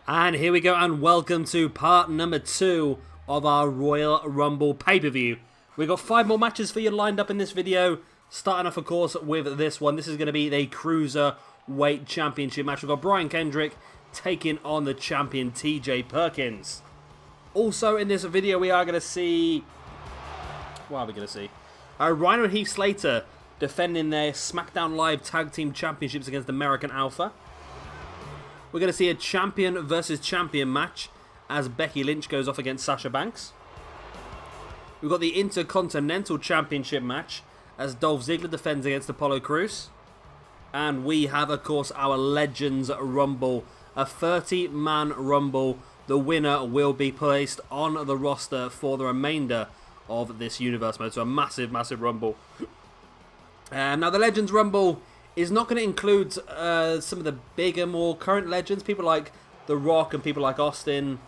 And here we go, and welcome to part number 2 of our Royal Rumble pay-per-view. We've got 5 more matches for you lined up in this video, starting off, of course, with this one. This is going to be the Cruiserweight Championship match. We've got Kendrick taking on the champion TJ Perkins. Also in this video, we are going to see... What are we going to see? Rhyno and Heath Slater defending their Smackdown Live Tag Team Championships against American Alpha. We're going to see a champion versus champion match as Becky Lynch goes off against Sasha Banks. We've got the Intercontinental Championship match as Dolph Ziggler defends against Apollo Crews. And we have, of course, our Legends Rumble, a 30-man Rumble. The winner will be placed on the roster for the remainder of this universe mode. So a massive, massive Rumble. Now, the Legends Rumble is not going to include some of the bigger, more current legends. People like The Rock and people like Austin,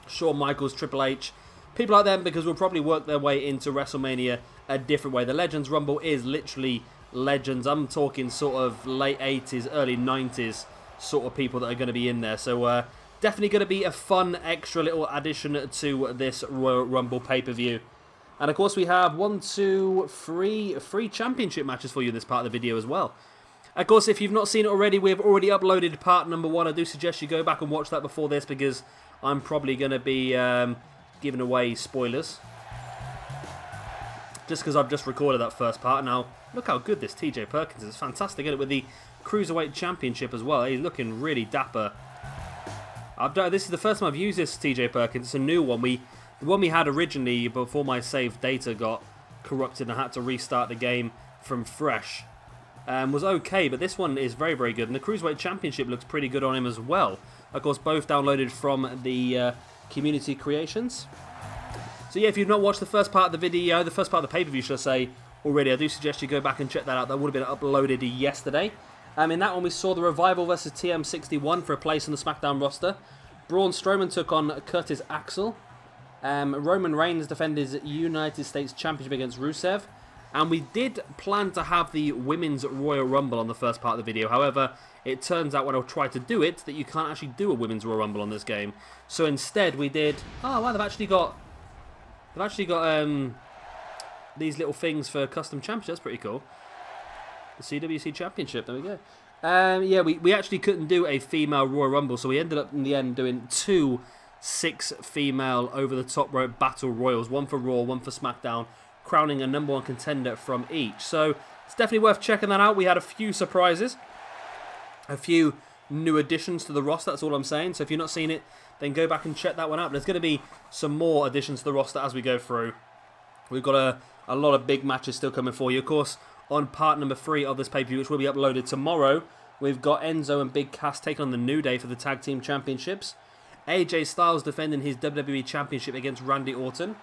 Shawn Michaels, Triple H. People like them, because we'll probably work their way into WrestleMania a different way. The Legends Rumble is literally legends. I'm talking sort of late 80s, early 90s sort of people that are going to be in there. So definitely going to be a fun extra little addition to this Royal Rumble pay-per-view. And of course we have 3 championship matches for you in this part of the video as well. Of course, if you've not seen it already, we've already uploaded part number 1. I do suggest you go back and watch that before this, because I'm probably going to be giving away spoilers. Just because I've just recorded that first part. Now, look how good this TJ Perkins is. Fantastic, isn't it? With the Cruiserweight Championship as well. He's looking really dapper. This is the first time I've used this TJ Perkins. It's a new one. The one we had originally, before my saved data got corrupted and I had to restart the game from fresh, was okay, but this one is very, very good. And the Cruiserweight Championship looks pretty good on him as well. Of course, both downloaded from the community creations. So yeah, if you've not watched the first part of the video, the first part of the pay-per-view, should I say, already, I do suggest you go back and check that out. That would have been uploaded yesterday. In that one, we saw the Revival versus TM61 for a place on the Smackdown roster. Braun Strowman took on Curtis Axel. Roman Reigns defended his United States Championship against Rusev. And we did plan to have the Women's Royal Rumble on the first part of the video. However, it turns out when I tried to do it, that you can't actually do a Women's Royal Rumble on this game. So instead we did... Oh, wow, they've actually got these little things for custom championships. That's pretty cool. The CWC Championship, there we go. Yeah, we actually couldn't do a female Royal Rumble, so we ended up in the end doing 2 6 female over-the-top rope battle royals. One for Raw, one for SmackDown, crowning a number 1 contender from each. So it's definitely worth checking that out. We had a few surprises, a few new additions to the roster, that's all I'm saying. So if you've not seen it, then go back and check that one out. There's going to be some more additions to the roster as we go through. We've got a lot of big matches still coming for you. Of course, on part number 3 of this pay-per-view, which will be uploaded tomorrow, we've got Enzo and Big Cass taking on the New Day for the Tag Team Championships. AJ Styles defending his WWE Championship against Randy Orton.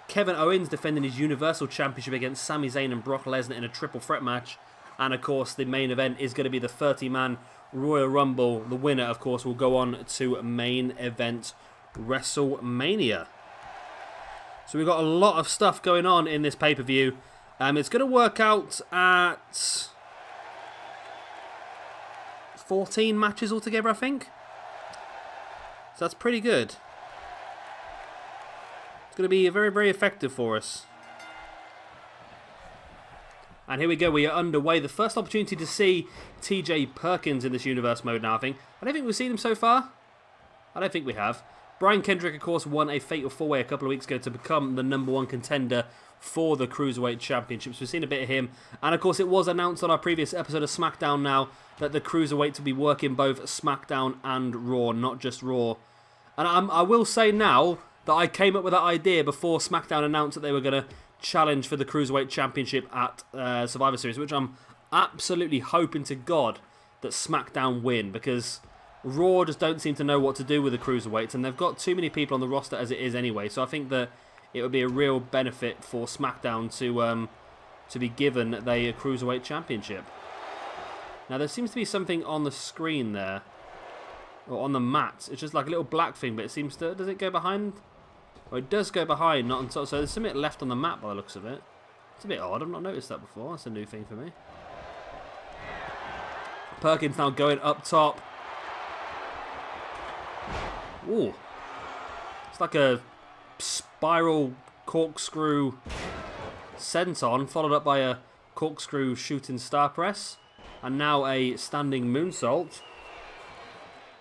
Kevin Owens defending his Universal Championship against Sami Zayn and Brock Lesnar in a triple threat match. And of course, the main event is going to be the 30-man Royal Rumble. The winner, of course, will go on to main event WrestleMania. So we've got a lot of stuff going on in this pay-per-view. It's going to work out at 14 matches altogether, I think. So that's pretty good. It's going to be very, very effective for us. And here we go, we are underway. The first opportunity to see TJ Perkins in this universe mode now, I think. I don't think we've seen him so far. I don't think we have. Brian Kendrick, of course, won a Fatal 4-Way a couple of weeks ago to become the number 1 contender for the Cruiserweight Championships. We've seen a bit of him. And of course, it was announced on our previous episode of SmackDown now that the Cruiserweights will be working both SmackDown and Raw, not just Raw. And I will say now that I came up with that idea before SmackDown announced that they were going to challenge for the Cruiserweight Championship at Survivor Series, which I'm absolutely hoping to God that SmackDown win, because Raw just don't seem to know what to do with the Cruiserweights, and they've got too many people on the roster as it is anyway. So I think that it would be a real benefit for SmackDown to be given the Cruiserweight Championship. Now there seems to be something on the screen there, or on the mat. It's just like a little black thing, but it seems to... Does it go behind? Well, it does go behind, not on top. So there's something left on the map by the looks of it. It's a bit odd. I've not noticed that before. That's a new thing for me. Perkins now going up top. Ooh. It's like a spiral corkscrew senton, followed up by a corkscrew shooting star press. And now a standing moonsault.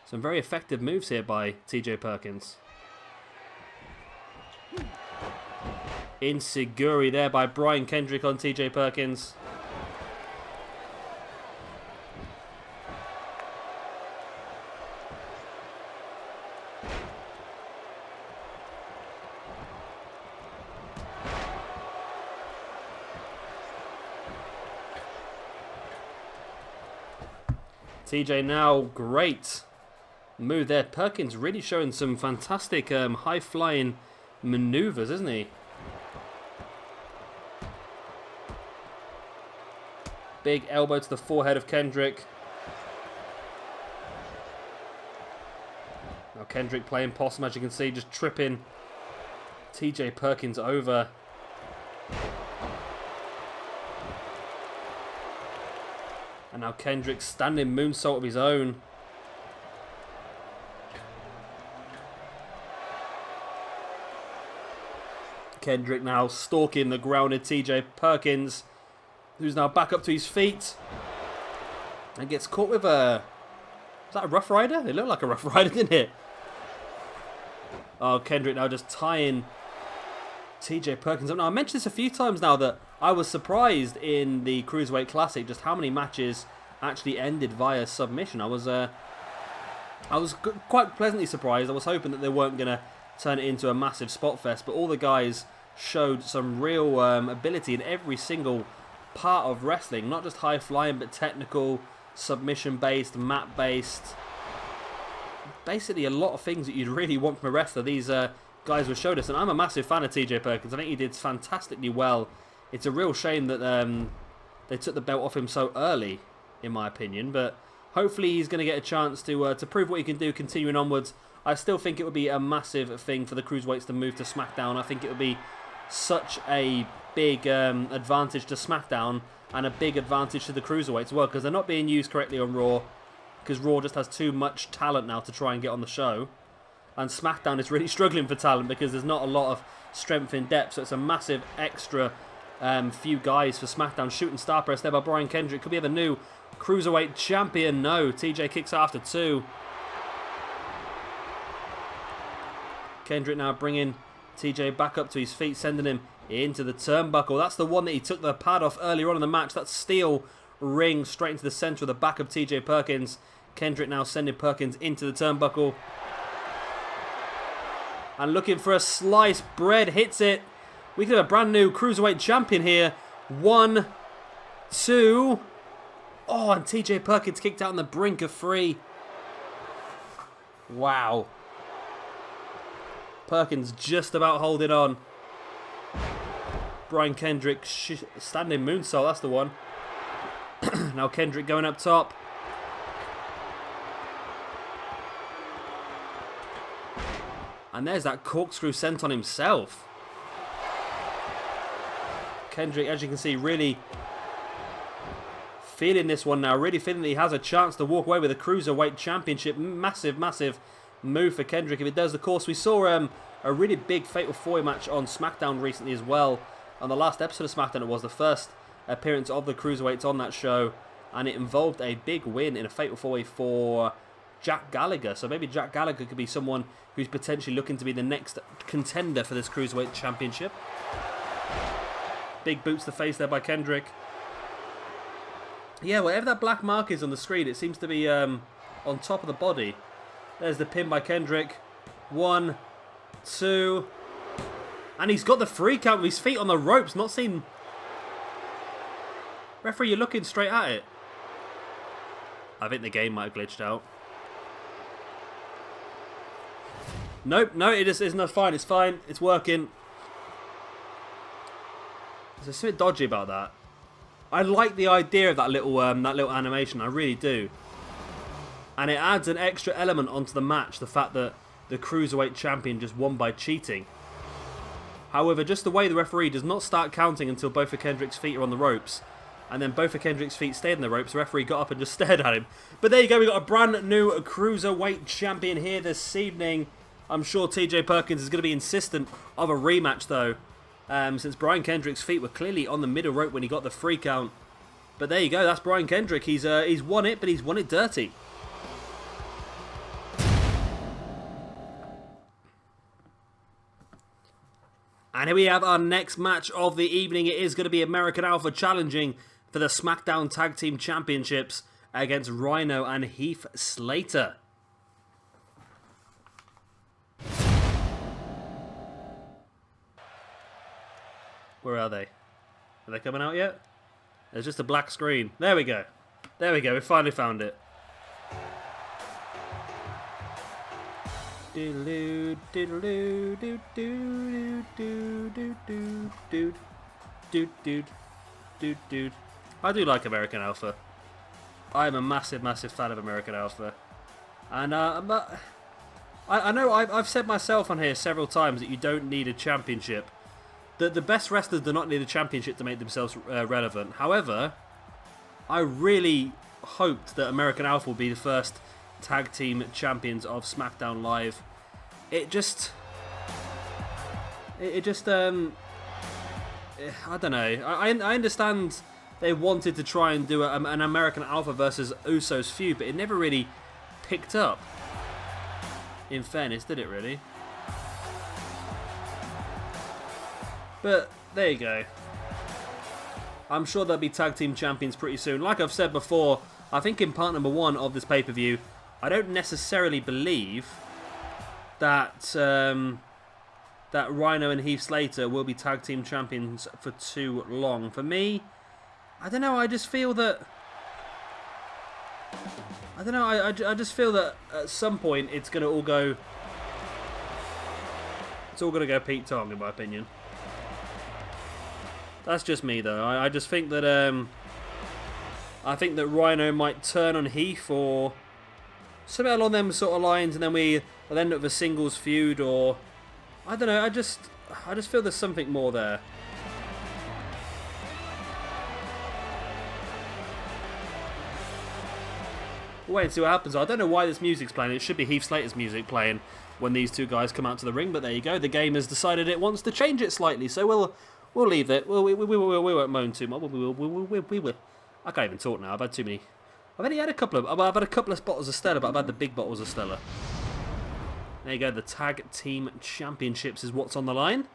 Some very effective moves here by TJ Perkins. Insiguri there by Brian Kendrick on TJ Perkins. TJ now, great move there. Perkins really showing some fantastic high-flying maneuvers, isn't he? Big elbow to the forehead of Kendrick. Now Kendrick playing possum, as you can see, just tripping TJ Perkins over. And now Kendrick standing moonsault of his own. Kendrick now stalking the grounded TJ Perkins, who's now back up to his feet. And gets caught with a... Is that a Rough Rider? It looked like a Rough Rider, didn't it? Oh, Kendrick now just tying TJ Perkins up. Now, I mentioned this a few times now that I was surprised in the Cruiserweight Classic just how many matches actually ended via submission. I was quite pleasantly surprised. I was hoping that they weren't going to turn it into a massive spot fest, but all the guys showed some real ability in every single part of wrestling, not just high flying, but technical, submission based, mat based. Basically a lot of things that you'd really want from a wrestler. These guys were showed us, and I'm a massive fan of TJ Perkins. I think he did fantastically well. It's a real shame that they took the belt off him so early, in my opinion, but hopefully he's going to get a chance to prove what he can do continuing onwards. I still think it would be a massive thing for the Cruiserweights to move to Smackdown. I think it would be such a big advantage to Smackdown and a big advantage to the Cruiserweights as well, because they're not being used correctly on Raw, because Raw just has too much talent now to try and get on the show. And SmackDown is really struggling for talent because there's not a lot of strength in depth, so it's a massive extra few guys for SmackDown. Shooting star press there by Brian Kendrick. Could be the new Cruiserweight champion. No, TJ kicks out after 2. Kendrick now bringing TJ back up to his feet, sending him into the turnbuckle. That's the one that he took the pad off earlier on in the match. That steel ring straight into the centre of the back of TJ Perkins. Kendrick now sending Perkins into the turnbuckle. And looking for a sliced bread, hits it. We could have a brand new Cruiserweight champion here. 1, 2. Oh, and TJ Perkins kicked out on the brink of 3. Wow. Perkins just about holding on. Brian Kendrick standing moonsault, that's the one. Now Kendrick going up top. And there's that corkscrew senton himself. Kendrick, as you can see, really feeling this one now. Really feeling that he has a chance to walk away with a Cruiserweight Championship. Massive, massive move for Kendrick if it does. Of course, we saw a really big Fatal 4-Way match on Smackdown recently as well. On the last episode of Smackdown, it was the first appearance of the Cruiserweights on that show. And it involved a big win in a Fatal 4-Way for Jack Gallagher. So maybe Jack Gallagher could be someone who's potentially looking to be the next contender for this Cruiserweight Championship. Big boots to the face there by Kendrick. Yeah, whatever that black mark is on the screen, it seems to be on top of the body. There's the pin by Kendrick. 1, 2. And he's got the free count with his feet on the ropes. Not seen... Referee, you're looking straight at it. I think the game might have glitched out. Nope, no, it is not fine. It's fine. It's working. There's something dodgy about that. I like the idea of that little animation. I really do. And it adds an extra element onto the match. The fact that the Cruiserweight champion just won by cheating. However, just the way the referee does not start counting until both of Kendrick's feet are on the ropes. And then both of Kendrick's feet stayed in the ropes. The referee got up and just stared at him. But there you go. We've got a brand new Cruiserweight champion here this evening. I'm sure TJ Perkins is going to be insistent of a rematch, though, since Brian Kendrick's feet were clearly on the middle rope when he got the 3 count. But there you go, that's Brian Kendrick. He's won it, but he's won it dirty. And here we have our next match of the evening. It is going to be American Alpha challenging for the Smackdown Tag Team Championships against Rhyno and Heath Slater. Where are they? Are they coming out yet? There's just a black screen. There we go. There we go. We finally found it. Doodaloo, doodaloo, doo doo doo doo doo doo doo doo doo doo. I do like American Alpha. I am a massive, massive fan of American Alpha, and I know I've said myself on here several times that you don't need a championship. The best wrestlers do not need a championship to make themselves relevant. However, I really hoped that American Alpha would be the first tag team champions of SmackDown Live. I don't know. I understand they wanted to try and do an American Alpha versus Usos feud, but it never really picked up. In fairness, did it really? But there you go. I'm sure they'll be tag team champions pretty soon. Like I've said before, I think in part number 1 of this pay-per-view, I don't necessarily believe that that Rhyno and Heath Slater will be tag team champions for too long. For me, I don't know. I just feel that I just feel that at some point it's gonna all go. It's all gonna go Pete Tong, in my opinion. That's just me, though. I just think that I think that Rhyno might turn on Heath or something along them sort of lines, and then we'll end up with a singles feud, or I don't know. I just feel there's something more there. We'll wait and see what happens. I don't know why this music's playing. It should be Heath Slater's music playing when these two guys come out to the ring. But there you go. The game has decided it wants to change it slightly, so we'll leave it. We won't moan too much. We will. I can't even talk now. I've had too many. I've only had a couple of. I've had a couple of bottles of Stella, but I've had the big bottles of Stella. There you go. The Tag Team Championships is what's on the line.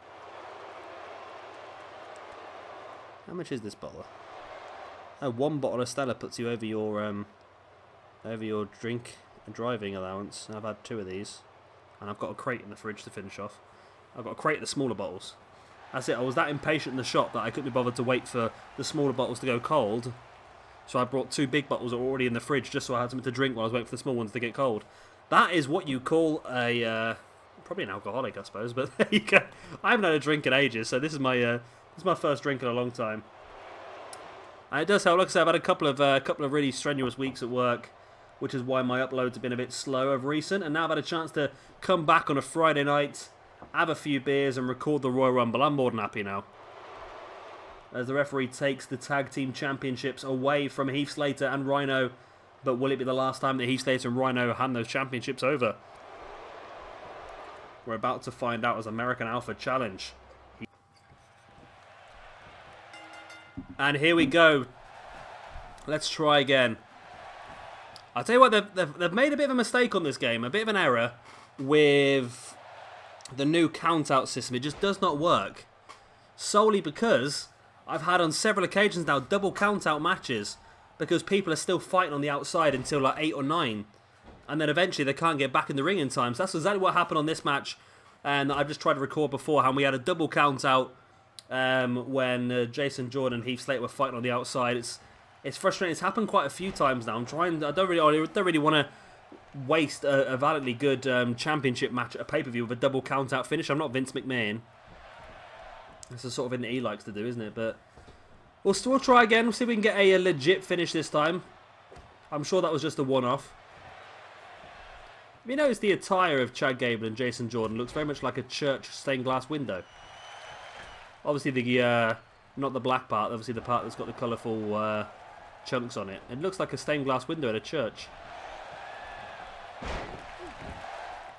How much is this bottle? Oh, 1 bottle of Stella puts you over your drink and driving allowance. And I've had 2 of these, and I've got a crate in the fridge to finish off. I've got a crate of the smaller bottles. That's it. I was that impatient in the shop that I couldn't be bothered to wait for the smaller bottles to go cold. So I brought 2 big bottles that were already in the fridge just so I had something to drink while I was waiting for the small ones to get cold. That is what you call a probably an alcoholic, I suppose. But there you go. I haven't had a drink in ages, so this is my first drink in a long time. And it does help. Like I said, I've had a couple of really strenuous weeks at work, which is why my uploads have been a bit slow of recent. And now I've had a chance to come back on a Friday night, have a few beers, and record the Royal Rumble. I'm more than happy now. As the referee takes the Tag Team Championships away from Heath Slater and Rhyno. But will it be the last time that Heath Slater and Rhyno hand those championships over? We're about to find out as American Alpha challenge. And here we go. Let's try again. I'll tell you what, they've made a bit of a mistake on this game. A bit of an error with the new count-out system. It just does not work. Solely because I've had on several occasions now double count-out matches because people are still fighting on the outside until like 8 or 9. And then eventually they can't get back in the ring in time. So that's exactly what happened on this match. And I've just tried to record beforehand. We had a double count-out when Jason Jordan and Heath Slater were fighting on the outside. It's frustrating. It's happened quite a few times now. I don't really want to waste a validly good championship match at a pay-per-view with a double count-out finish. I'm not Vince McMahon. This is sort of thing that he likes to do, isn't it? But we'll try again. We'll see if we can get a legit finish this time. I'm sure that was just a one-off. You notice the attire of Chad Gable and Jason Jordan looks very much like a church stained glass window. Obviously the not the black part, obviously the part that's got the colourful chunks on it. It looks like a stained glass window at a church.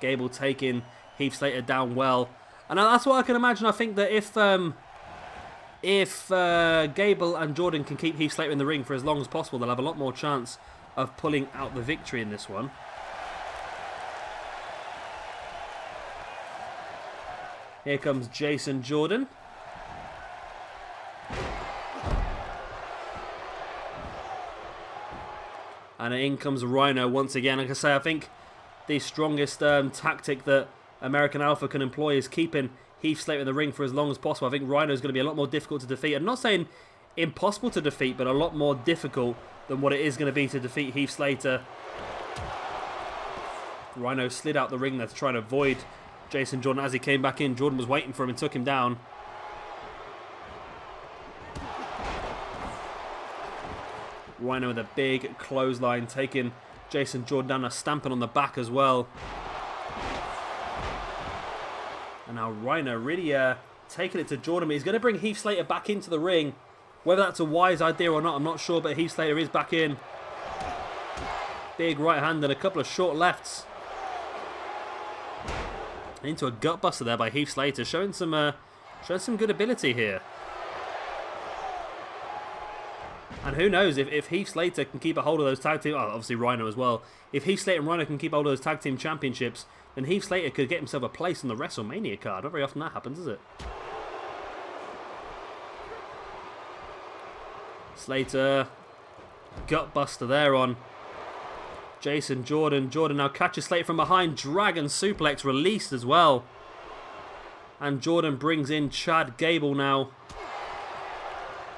Gable taking Heath Slater down well. And that's what I can imagine. I think that if Gable and Jordan can keep Heath Slater in the ring for as long as possible, they'll have a lot more chance of pulling out the victory in this one. Here comes Jason Jordan. And in comes Rhyno once again. Like I say, I think the strongest tactic that American Alpha can employ is keeping Heath Slater in the ring for as long as possible. I think Rhyno is going to be a lot more difficult to defeat. I'm not saying impossible to defeat, but a lot more difficult than what it is going to be to defeat Heath Slater. Rhyno slid out the ring there to try and avoid Jason Jordan. As he came back in, Jordan was waiting for him and took him down. Rhyno with a big clothesline, taking Jason Jordan down, a stamping on the back as well. And now Rhyno really taking it to Jordan. He's going to bring Heath Slater back into the ring. Whether that's a wise idea or not, I'm not sure, but Heath Slater is back in. Big right hand and a couple of short lefts. Into a gut buster there by Heath Slater, showing some good ability here. And who knows, if Heath Slater can keep a hold of those tag team, obviously Rhyno as well. If Heath Slater and Rhyno can keep a hold of those tag team championships, then Heath Slater could get himself a place on the WrestleMania card. Not very often that happens, is it? Slater, gut buster there on Jason Jordan. Jordan now catches Slater from behind. Dragon suplex released as well. And Jordan brings in Chad Gable now.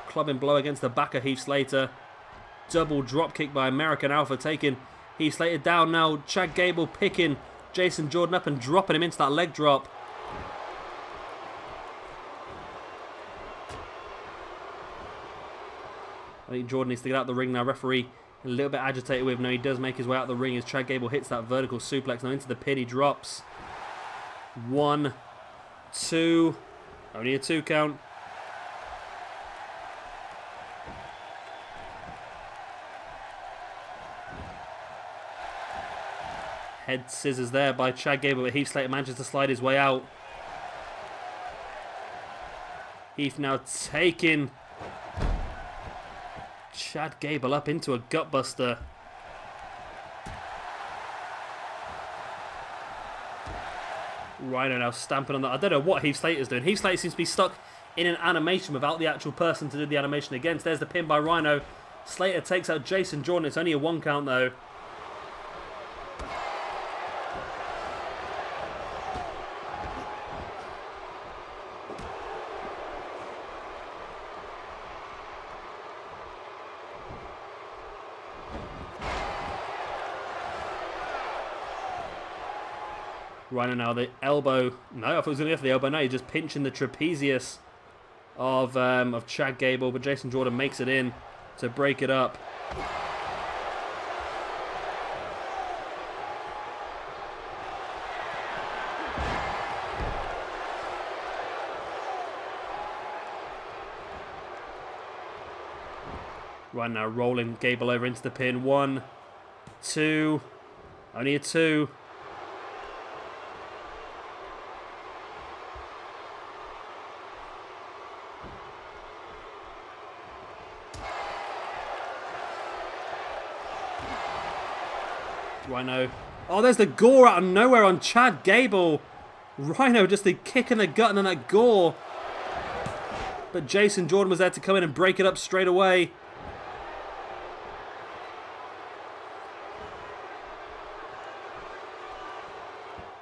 Clubbing blow against the back of Heath Slater. Double drop kick by American Alpha, taking Heath Slater down now. Chad Gable picking Jason Jordan up and dropping him into that leg drop. I think Jordan needs to get out the ring now. Referee a little bit agitated with him. No, he does make his way out the ring as Chad Gable hits that vertical suplex. Now into the pin he drops. 1, 2. Only a 2 count. Head scissors there by Chad Gable, but Heath Slater manages to slide his way out. Heath now taking Chad Gable up into a gutbuster. Rhyno now stamping on that. I don't know what Heath Slater's doing. Heath Slater seems to be stuck in an animation without the actual person to do the animation against. There's the pin by Rhyno. Slater takes out Jason Jordan. It's only a 1 count though. Rhyno now the elbow. No, I thought he was going to go for the elbow. No, he's just pinching the trapezius of Chad Gable, but Jason Jordan makes it in to break it up. Right now, rolling Gable over into the pin. 1, 2. Only a 2. Rhyno. Oh, there's the gore out of nowhere on Chad Gable. Rhyno just the kick in the gut and then that gore. But Jason Jordan was there to come in and break it up straight away.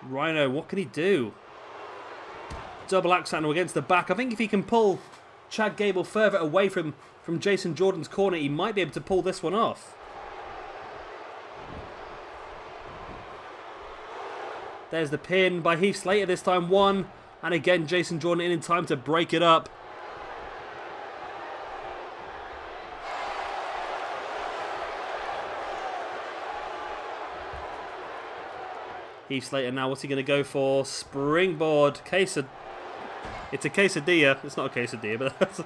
Rhyno, what can he do? Double axe handle against the back. I think if he can pull Chad Gable further away from Jason Jordan's corner, he might be able to pull this one off. There's the pin by Heath Slater this time. 1. And again, Jason Jordan in time to break it up. Heath Slater now, what's he going to go for? Springboard. It's a quesadilla. It's not a quesadilla, but that's...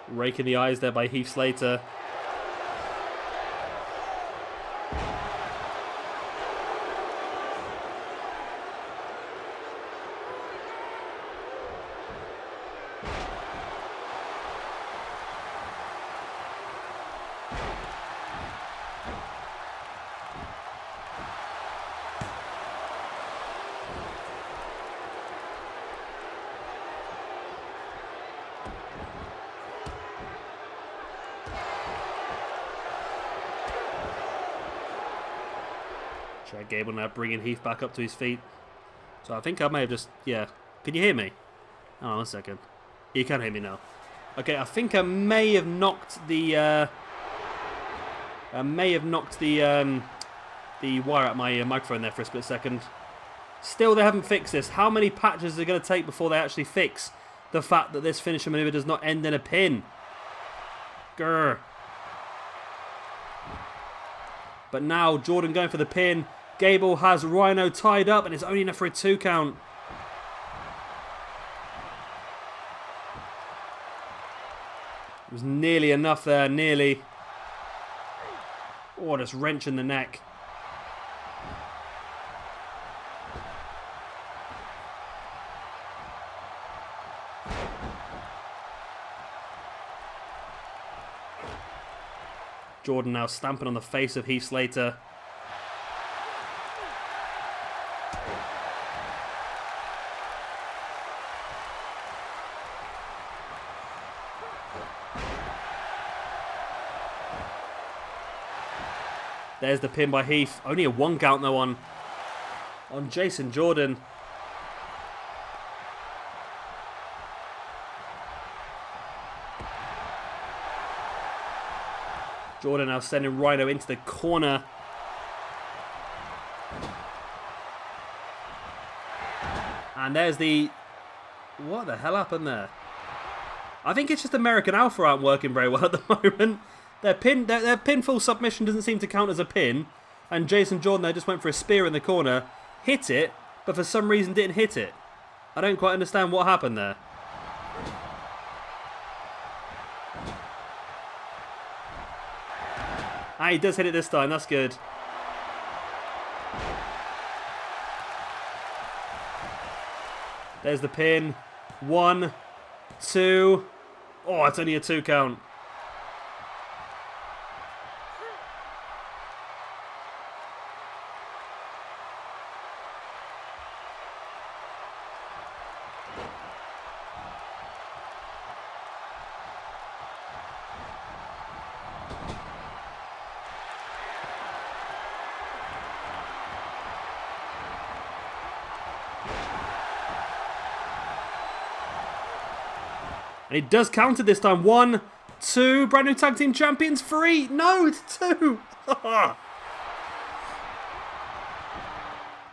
Raking the eyes there by Heath Slater. Chad Gable now bringing Heath back up to his feet. So I think I may have just... Yeah. Can you hear me? Oh, 1 second. You can hear me now. Okay, I think I may have knocked the... the wire out my microphone there for a split second. Still, they haven't fixed this. How many patches are it going to take before they actually fix the fact that this finisher maneuver does not end in a pin? Grr. But now, Jordan going for the pin. Gable has Rhyno tied up, and it's only enough for a 2 count. It was nearly enough there, nearly. Oh, just wrench in the neck. Jordan now stamping on the face of Heath Slater. There's the pin by Heath. Only a 1 count though on Jason Jordan. Jordan now sending Rhyno into the corner. And there's the... What the hell happened there? I think it's just American Alpha aren't working very well at the moment. Their pinfall submission doesn't seem to count as a pin. And Jason Jordan there just went for a spear in the corner. Hit it, but for some reason didn't hit it. I don't quite understand what happened there. Ah, he does hit it this time. That's good. There's the pin. 1, 2. Oh, it's only a 2 count. And it does count it this time. 1, 2. Brand new tag team champions. 3. No, it's 2. I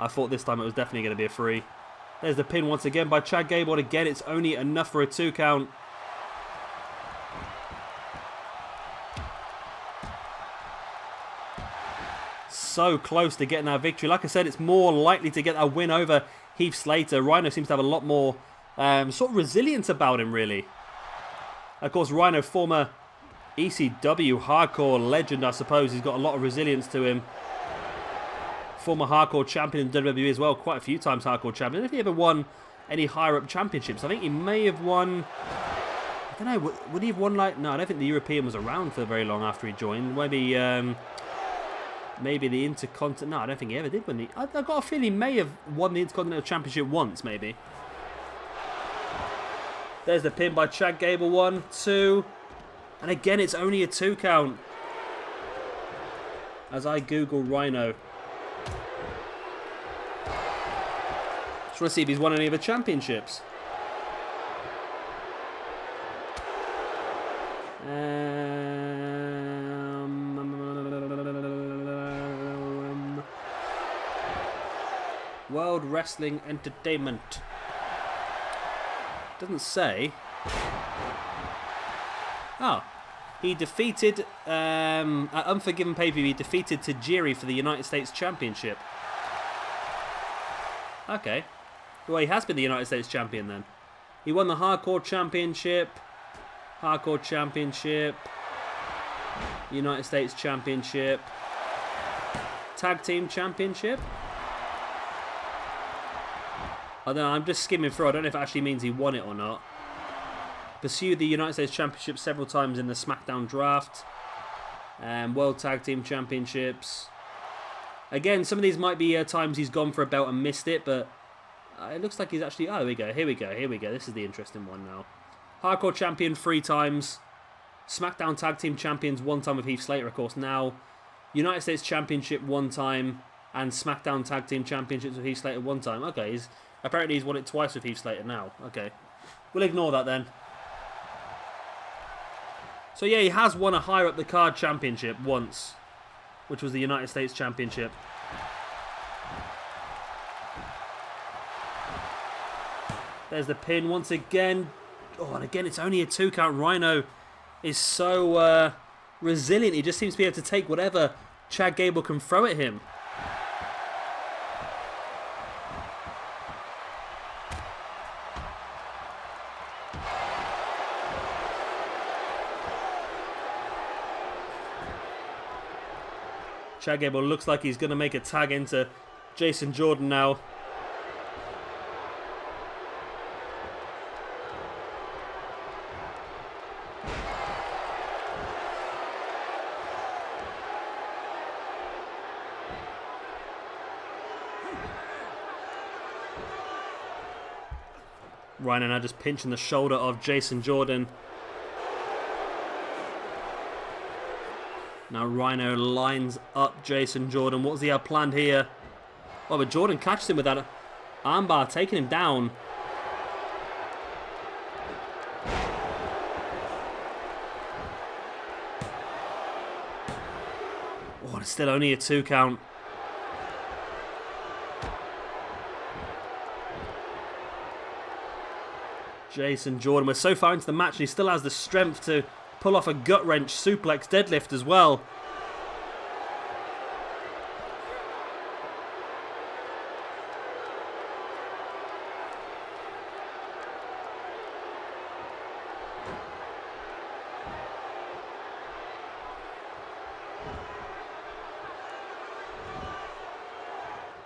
thought this time it was definitely going to be a 3. There's the pin once again by Chad Gable. Again, it's only enough for a 2 count. So close to getting that victory. Like I said, it's more likely to get that win over Heath Slater. Rhyno seems to have a lot more sort of resilience about him, really. Of course, Rhyno, former ECW hardcore legend, I suppose. He's got a lot of resilience to him. Former hardcore champion in WWE as well. Quite a few times hardcore champion. I don't know if he ever won any higher up championships. I think he may have won... I don't know. Would he have won like... No, I don't think the European was around for very long after he joined. Maybe... maybe the Intercontinental... No, I don't think he ever did win the... I've got a feeling he may have won the Intercontinental Championship once, maybe. There's the pin by Chad Gable. 1, 2. And again, it's only a 2 count. As I Google Rhyno. Just want to see if he's won any of the championships. World Wrestling Entertainment. Doesn't say. Oh. He defeated, at Unforgiven pay-per-view, he defeated Tajiri for the United States Championship. Okay. Well, he has been the United States Champion then. He won the Hardcore Championship. Hardcore Championship. United States Championship. Tag Team Championship. I don't know, I'm just skimming through. I don't know if it actually means he won it or not. Pursued the United States Championship several times in the Smackdown draft. World Tag Team Championships. Again, some of these might be times he's gone for a belt and missed it, but it looks like he's actually... Oh, here we go. This is the interesting one now. Hardcore Champion 3 times. Smackdown Tag Team Champions 1 time with Heath Slater, of course, now. United States Championship 1 time. And Smackdown Tag Team Championships with Heath Slater 1 time. Okay, apparently he's won it twice with Heath Slater now. Okay, we'll ignore that then. So yeah, he has won a higher up the card championship once, which was the United States Championship. There's the pin once again. Oh, and again, it's only a 2 count. Rhyno is so resilient. He just seems to be able to take whatever Chad Gable can throw at him. Chad Gable looks like he's going to make a tag into Jason Jordan now. Rhyno now just pinching the shoulder of Jason Jordan. Now Rhyno lines up Jason Jordan. What's he have planned here? Oh, but Jordan catches him with that armbar, taking him down. Oh, it's still only a 2 count. Jason Jordan, we're so far into the match and he still has the strength to pull off a gut wrench suplex deadlift as well.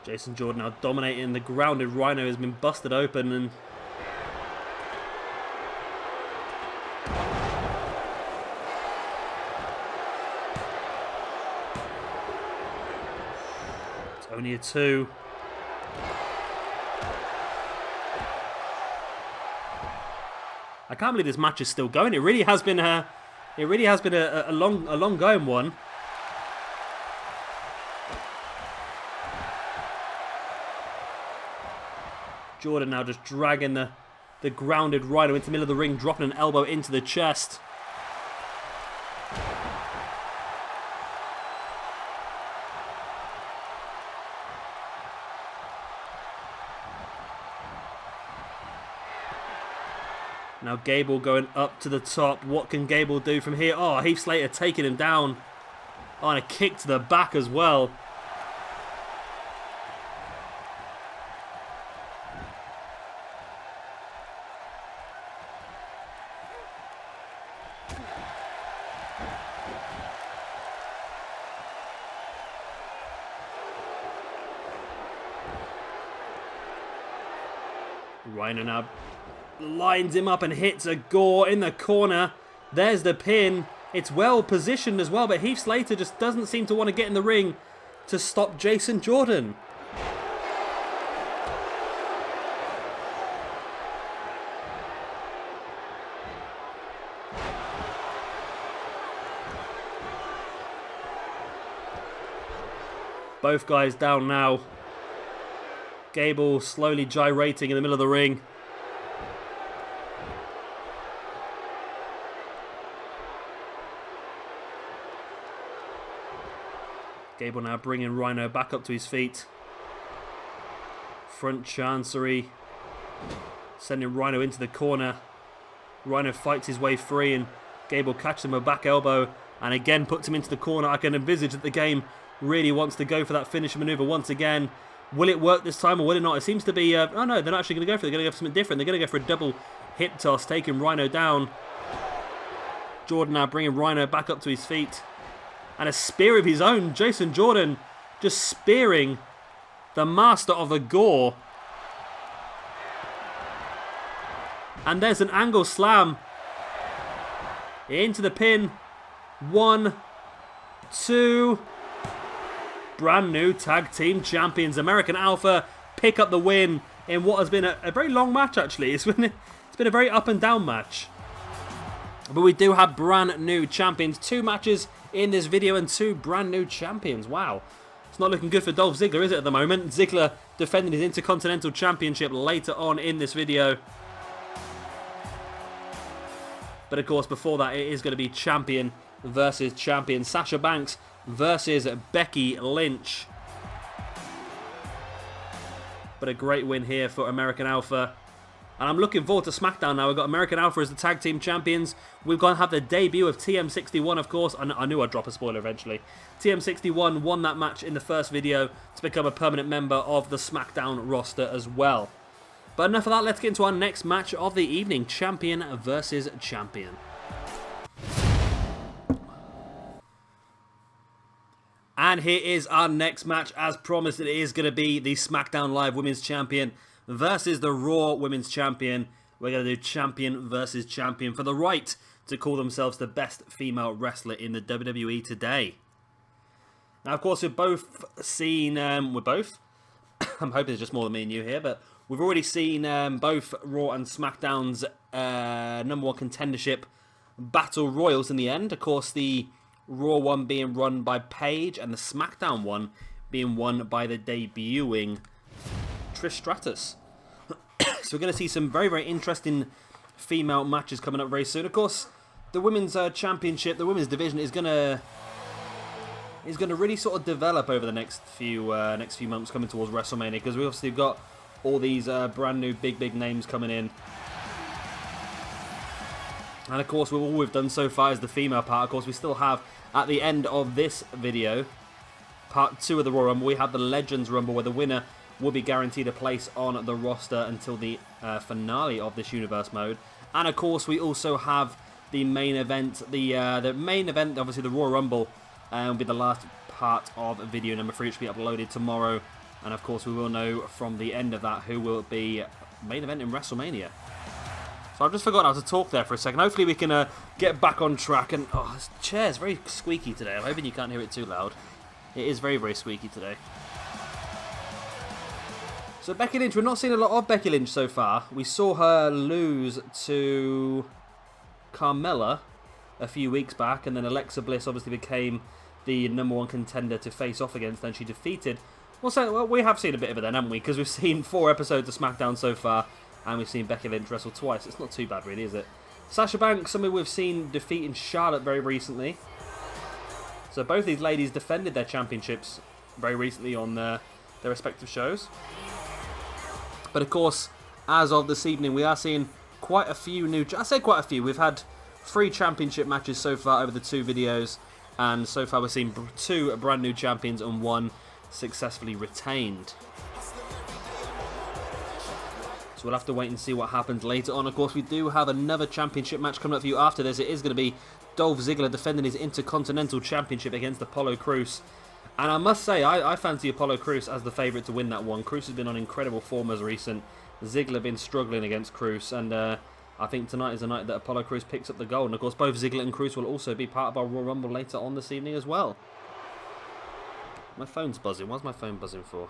Jason Jordan now dominating the grounded. Rhyno has been busted open and only a 2. I can't believe this match is still going. It really has been a long going one. Jordan now just dragging the grounded Rhyno into the middle of the ring, dropping an elbow into the chest. Now Gable going up to the top. What can Gable do from here? Oh, Heath Slater taking him down. Oh, and a kick to the back as well. Rhyno now lines him up and hits a gore in the corner. There's the pin. It's well positioned as well, but Heath Slater just doesn't seem to want to get in the ring to stop Jason Jordan. Both guys down now. Gable slowly gyrating in the middle of the ring. Gable now bringing Rhyno back up to his feet. Front chancery. Sending Rhyno into the corner. Rhyno fights his way free and Gable catches him a back elbow and again puts him into the corner. I can envisage that the game really wants to go for that finishing maneuver once again. Will it work this time or will it not? It seems to be... oh no, they're not actually going to go for it. They're going to go for something different. They're going to go for a double hip toss, taking Rhyno down. Jordan now bringing Rhyno back up to his feet. And a spear of his own. Jason Jordan just spearing the master of the gore. And there's an angle slam. Into the pin. 1, 2. Brand new tag team champions. American Alpha pick up the win in what has been a very long match, actually. It's been a very up and down match. But we do have brand new champions. 2 matches in this video and 2 brand new champions. Wow. It's not looking good for Dolph Ziggler, is it, at the moment? Ziggler defending his Intercontinental Championship later on in this video. But, of course, before that, it is going to be champion versus champion. Sasha Banks versus Becky Lynch. But a great win here for American Alpha. And I'm looking forward to Smackdown now. We've got American Alpha as the tag team champions. We're going to have the debut of TM61, of course. I knew I'd drop a spoiler eventually. TM61 won that match in the first video to become a permanent member of the Smackdown roster as well. But enough of that. Let's get into our next match of the evening. Champion versus champion. And here is our next match. As promised, it is going to be the SmackDown Live Women's Champion versus the Raw Women's Champion. We're going to do champion versus champion for the right to call themselves the best female wrestler in the WWE today. Now, of course, we've both seen... I'm hoping there's just more than me and you here, but we've already seen both Raw and SmackDown's #1 contendership battle royals in the end. Of course, the Raw one being run by Paige and the SmackDown one being won by the debuting Trish Stratus. So we're going to see some very, very interesting female matches coming up very soon. Of course, the women's championship, the women's division is going to really sort of develop over the next few months coming towards WrestleMania, because we obviously got all these brand new big names coming in. And of course, all we've done so far is the female part. Of course, we still have, at the end of this video, part 2 of the Royal Rumble, we have the Legends Rumble, where the winner will be guaranteed a place on the roster until the finale of this universe mode. And of course, we also have the main event. The main event, obviously the Royal Rumble, will be the last part of video number 3, which will be uploaded tomorrow. And of course, we will know from the end of that who will be main event in WrestleMania. So I've just forgotten how to talk there for a second. Hopefully we can get back on track. And oh, this chair's very squeaky today. I'm hoping you can't hear it too loud. It is very, very squeaky today. So Becky Lynch, we're not seeing a lot of Becky Lynch so far. We saw her lose to Carmella a few weeks back, and then Alexa Bliss obviously became the #1 contender to face off against, and she defeated... Well, we have seen a bit of it then, haven't we? Because we've seen 4 episodes of SmackDown so far, and we've seen Becky Lynch wrestle twice. It's not too bad, really, is it? Sasha Banks, somebody we've seen defeating Charlotte very recently. So both these ladies defended their championships very recently on their respective shows. But of course, as of this evening, we are seeing quite a few new... I say quite a few. We've had 3 championship matches so far over the 2 videos. And so far we're seeing 2 brand new champions and 1 successfully retained. So we'll have to wait and see what happens later on. Of course, we do have another championship match coming up for you after this. It is going to be Dolph Ziggler defending his Intercontinental Championship against Apollo Crews. And I must say, I fancy Apollo Crews as the favourite to win that one. Crews has been on incredible form as recent. Ziggler been struggling against Crews. And I think tonight is the night that Apollo Crews picks up the gold. And of course, both Ziggler and Crews will also be part of our Royal Rumble later on this evening as well. My phone's buzzing. What's my phone buzzing for?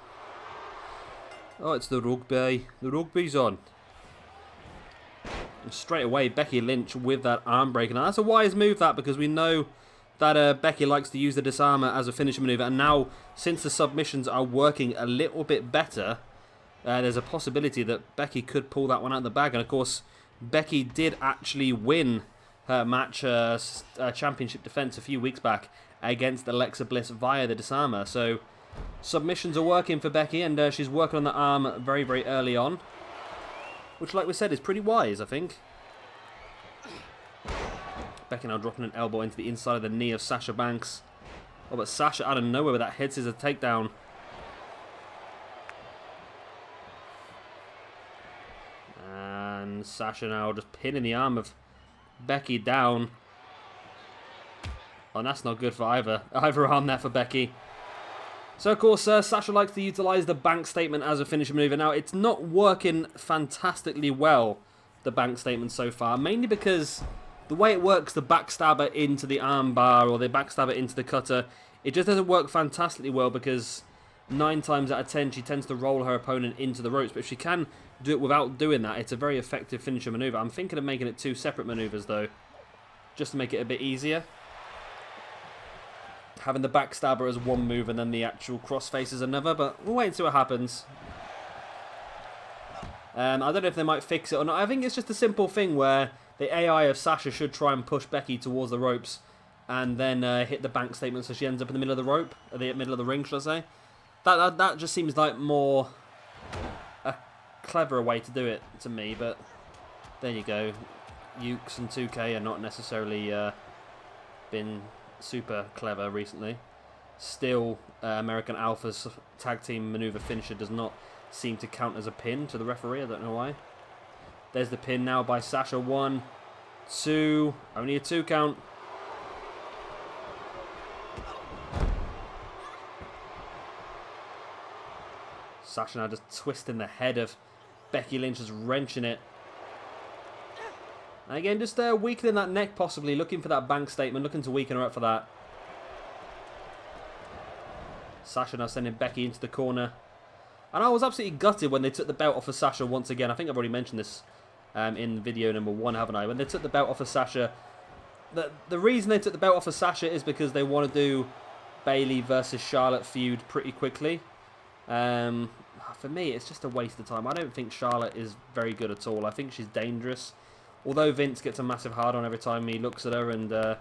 Oh, it's the rugby. The rugby's on. And straight away, Becky Lynch with that arm break. Now, that's a wise move, that, because we know that Becky likes to use the disarmer as a finishing maneuver. And now, since the submissions are working a little bit better, there's a possibility that Becky could pull that one out of the bag. And of course, Becky did actually win her match championship defense a few weeks back against Alexa Bliss via the disarmer. So submissions are working for Becky, and she's working on the arm very, very early on, which, like we said, is pretty wise, I think. Becky now dropping an elbow into the inside of the knee of Sasha Banks. Oh, but Sasha out of nowhere with that hits is a takedown. And Sasha now just pinning the arm of Becky down. Oh, and that's not good for either arm there for Becky. So, of course, Sasha likes to utilise the bank statement as a finisher maneuver. Now, it's not working fantastically well, the bank statement so far, mainly because the way it works, the backstabber into the armbar or the backstabber into the cutter, it just doesn't work fantastically well because 9 times out of 10 she tends to roll her opponent into the ropes. But if she can do it without doing that, it's a very effective finisher maneuver. I'm thinking of making it 2 separate maneuvers, though, just to make it a bit easier. Having the backstabber as one move and then the actual crossface as another, but we'll wait and see what happens. I don't know if they might fix it or not. I think it's just a simple thing where the AI of Sasha should try and push Becky towards the ropes and then hit the bank statement so she ends up in the middle of the rope, or the middle of the ring, should I say. That just seems like more a cleverer way to do it to me, but there you go. Ukes and 2K are not necessarily been super clever recently. Still, American Alpha's tag team maneuver finisher does not seem to count as a pin to the referee. I don't know why. There's the pin now by Sasha. 1, 2, only a 2 count. Sasha now just twisting the head of Becky Lynch, just wrenching it. And again, just weakening that neck possibly, looking for that bank statement, looking to weaken her up for that. Sasha now sending Becky into the corner. And I was absolutely gutted when they took the belt off of Sasha once again. I think I've already mentioned this in video number 1, haven't I? When they took the belt off of Sasha, the reason they took the belt off of Sasha is because they want to do Bayley versus Charlotte feud pretty quickly. For me, it's just a waste of time. I don't think Charlotte is very good at all. I think she's dangerous. Although Vince gets a massive hard-on every time he looks at her, and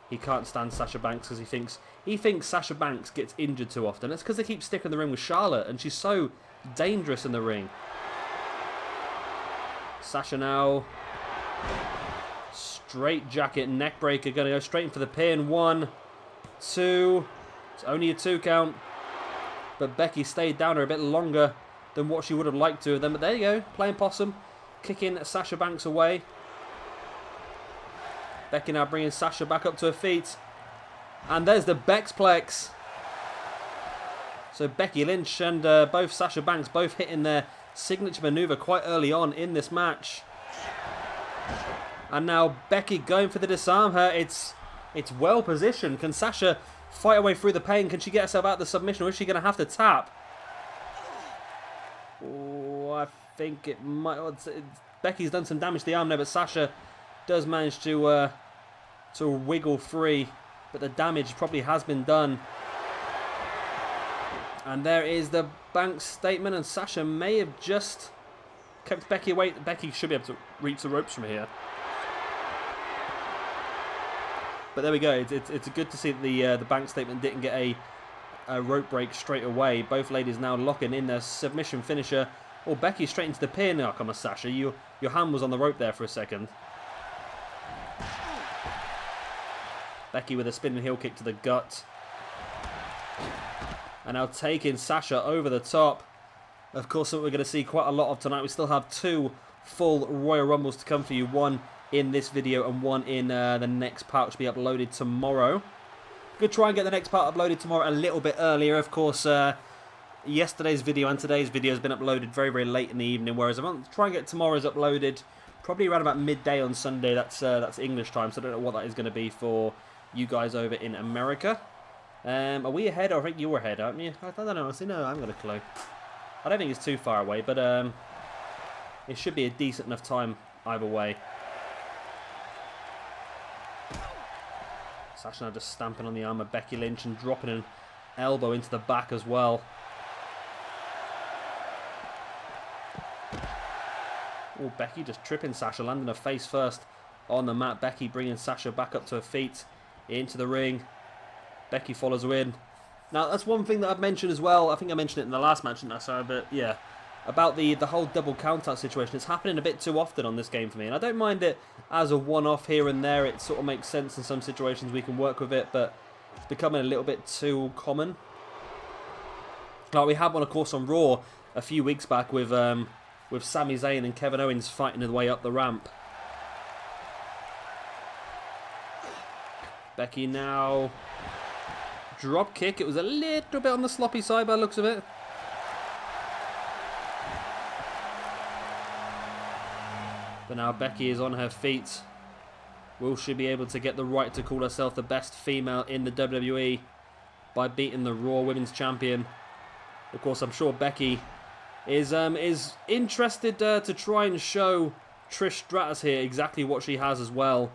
he can't stand Sasha Banks because he thinks Sasha Banks gets injured too often. It's because they keep sticking in the ring with Charlotte, and she's so dangerous in the ring. Sasha now, straight jacket, neck breaker, going to go straight in for the pin. 1, 2, it's only a 2 count, but Becky stayed down her a bit longer than what she would have liked to have done. But there you go, playing possum. Kicking Sasha Banks away. Becky now bringing Sasha back up to her feet. And there's the Bexplex. So Becky Lynch and both Sasha Banks both hitting their signature maneuver quite early on in this match. And now Becky going for the disarm her. It's well positioned. Can Sasha fight her way through the pain? Can she get herself out of the submission, or is she going to have to tap? Oh, I think it might. Becky's done some damage to the arm there, but Sasha does manage to wiggle free. But the damage probably has been done. And there is the bank statement, and Sasha may have just kept Becky away. Becky should be able to reach the ropes from here. But there we go. It's good to see that the bank statement didn't get a rope break straight away. Both ladies now locking in their submission finisher. Oh, Becky straight into the pin. Oh, come on, Sasha. Your hand was on the rope there for a second. Becky with a spinning heel kick to the gut. And now taking Sasha over the top. Of course, what we're going to see quite a lot of tonight. We still have 2 full Royal Rumbles to come for you. 1 in this video and 1 in the next part, which will be uploaded tomorrow. Good, try and get the next part uploaded tomorrow a little bit earlier. Of course, yesterday's video and today's video has been uploaded very, very late in the evening, whereas I'm going to try and get tomorrow's uploaded probably around about midday on Sunday. That's English time, so I don't know what that is going to be for you guys over in America. Are we ahead? I think you're ahead, aren't you? I don't know. Honestly, no, I haven't got a clue. I don't think it's too far away, but it should be a decent enough time either way. Sasha now just stamping on the arm of Becky Lynch and dropping an elbow into the back as well. Oh, Becky just tripping Sasha, landing her face first on the mat. Becky bringing Sasha back up to her feet, into the ring. Becky follows her in. Now, that's one thing that I've mentioned as well. I think I mentioned it in the last match, didn't I? Sorry, but yeah. About the whole double count-out situation. It's happening a bit too often on this game for me. And I don't mind it as a one-off here and there. It sort of makes sense in some situations. We can work with it, but it's becoming a little bit too common. Like we had one, of course, on Raw a few weeks back with Sami Zayn and Kevin Owens fighting their way up the ramp. Becky now. Drop kick. It was a little bit on the sloppy side by the looks of it. But now Becky is on her feet. Will she be able to get the right to call herself the best female in the WWE by beating the Raw Women's Champion? Of course, I'm sure Becky is interested to try and show Trish Stratus here exactly what she has as well.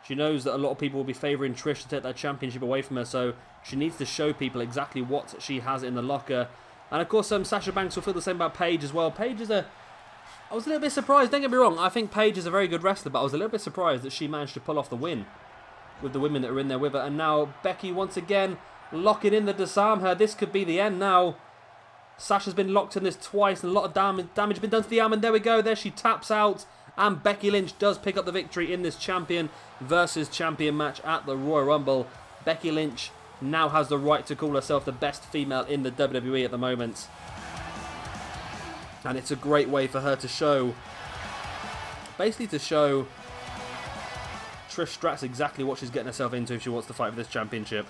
She knows that a lot of people will be favouring Trish to take that championship away from her, so she needs to show people exactly what she has in the locker. And of course, Sasha Banks will feel the same about Paige as well. Paige is I was a little bit surprised, don't get me wrong, I think Paige is a very good wrestler, but I was a little bit surprised that she managed to pull off the win with the women that are in there with her. And now Becky once again locking in the disarm her. This could be the end now. Sasha's been locked in this twice and a lot of damage been done to the arm, and there we go, there she taps out. And Becky Lynch does pick up the victory in this champion versus champion match at the Royal Rumble. Becky Lynch now has the right to call herself the best female in the WWE at the moment. And it's a great way for her to show, basically to show Trish Stratus exactly what she's getting herself into if she wants to fight for this championship.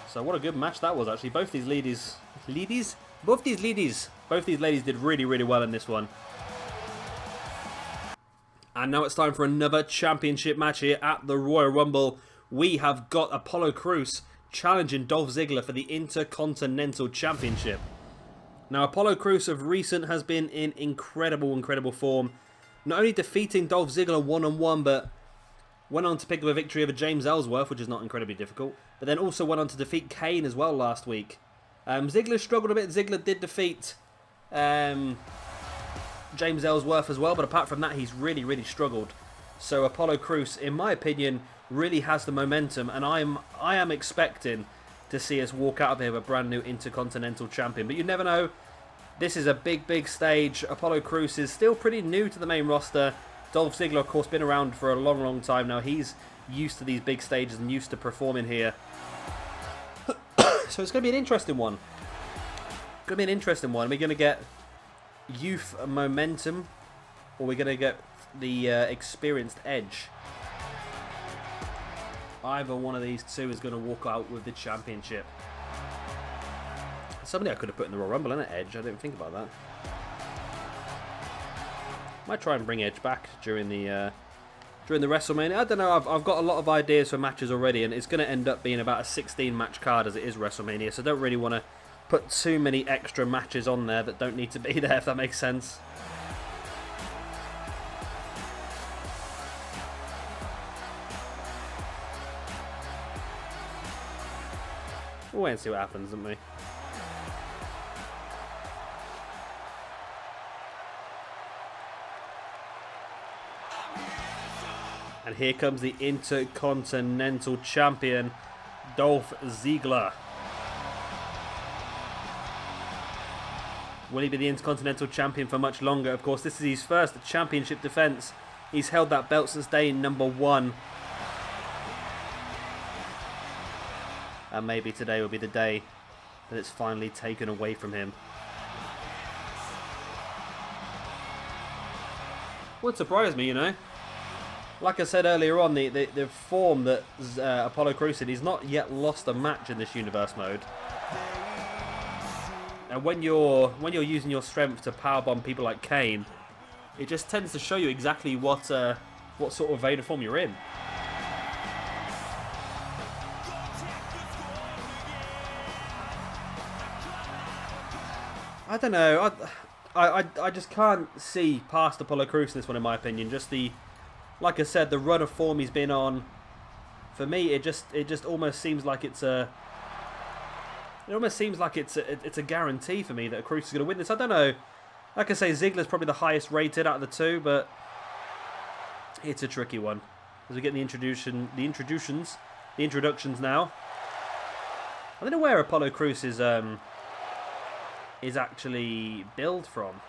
So what a good match that was, actually. Both these ladies did really, really well in this one. And now it's time for another championship match here at the Royal Rumble. We have got Apollo Crews challenging Dolph Ziggler for the Intercontinental Championship. Now, Apollo Crews of recent has been in incredible form. Not only defeating Dolph Ziggler one-on-one, but went on to pick up a victory over James Ellsworth, which is not incredibly difficult. But then also went on to defeat Kane as well last week. Ziggler struggled a bit. Ziggler did defeat James Ellsworth as well, but apart from that, he's really struggled. So Apollo Crews, in my opinion, really has the momentum, and I am expecting to see us walk out of here with a brand new Intercontinental Champion. But you never know. This is a big stage. Apollo Crews is still pretty new to the main roster. Dolph Ziggler, of course, been around for a long time now. He's used to these big stages and used to performing here. So it's going to be an interesting one. We're going to get youth momentum, or we're going to get the experienced edge. Either one of these two is going to walk out with the championship. Somebody I could have put in the Royal Rumble, isn't it, Edge? I didn't think about that. Might try and bring Edge back during the WrestleMania. I don't know. I've got a lot of ideas for matches already, and it's going to end up being about a 16-match card as it is WrestleMania. So I don't really want to put too many extra matches on there that don't need to be there, if that makes sense. We'll wait and see what happens, don't we? And here comes the Intercontinental Champion, Dolph Ziggler. Will he be the Intercontinental Champion for much longer? Of course, this is his first championship defense. He's held that belt since day number 1. And maybe today will be the day that it's finally taken away from him. Would surprise me, you know. Like I said earlier on, the form that Apollo Crews in, he's not yet lost a match in this universe mode. And when you're using your strength to powerbomb people like Kane, it just tends to show you exactly what sort of vein of form you're in. I don't know. I just can't see past Apollo Crews in this one, in my opinion. Just like I said, the run of form he's been on. For me, it just almost seems like it's a guarantee for me that Crews is going to win this. I don't know. Like I say, Ziggler's probably the highest rated out of the two, but it's a tricky one. As we get the introductions now. I don't know where Apollo Crews is actually billed from.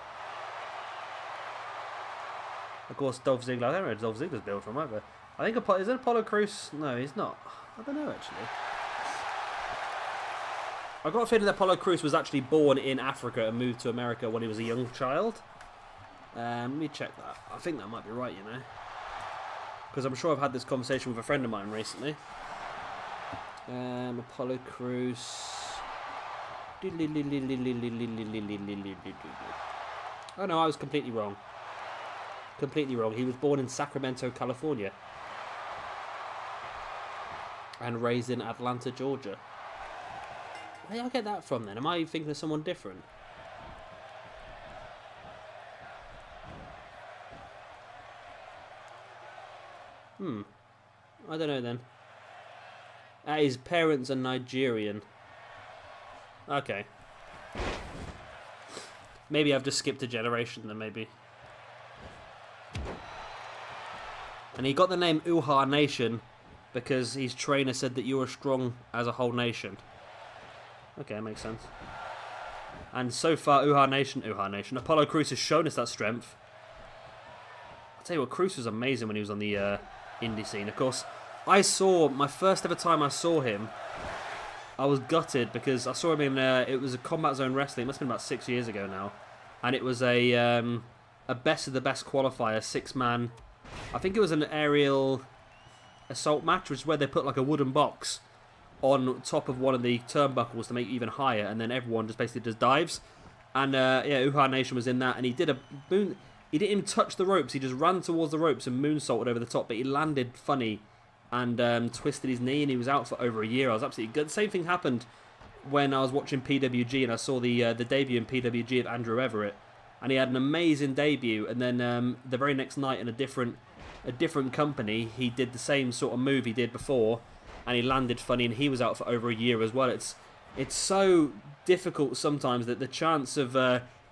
Of course, Dolph Ziggler. I don't know where Dolph Ziggler's billed from either. I think is it Apollo Crews? No, he's not. I don't know actually. I got a feeling that Apollo Crews was actually born in Africa and moved to America when he was a young child. Let me check that. I think that might be right, you know. Because I'm sure I've had this conversation with a friend of mine recently. Apollo Crews. Oh no, I was completely wrong. Completely wrong. He was born in Sacramento, California. And raised in Atlanta, Georgia. Where did I get that from then? Am I thinking of someone different? I don't know then. His parents are Nigerian. Okay. Maybe I've just skipped a generation then, maybe. And he got the name Uha Nation because his trainer said that you were strong as a whole nation. Okay, makes sense. And so far, Uha Nation, Apollo Crews has shown us that strength. I'll tell you what, Crews was amazing when he was on the indie scene. Of course, I saw, my first ever time I saw him, I was gutted because I saw him in, it was a Combat Zone Wrestling, it must have been about 6 years ago now. And it was a best of the best qualifier, 6-man, I think it was an aerial assault match, which is where they put like a wooden box on top of one of the turnbuckles to make it even higher, and then everyone just basically does dives. And yeah, Uha Nation was in that, and he did a moon. He didn't even touch the ropes. He just ran towards the ropes and moonsaulted over the top, but he landed funny and twisted his knee, and he was out for over a year. I was absolutely good. The same thing happened when I was watching PWG, and I saw the debut in PWG of Andrew Everett, and he had an amazing debut. And then the very next night in a different company, he did the same sort of move he did before, and he landed funny, and he was out for over a year as well. It's so difficult sometimes that the chance of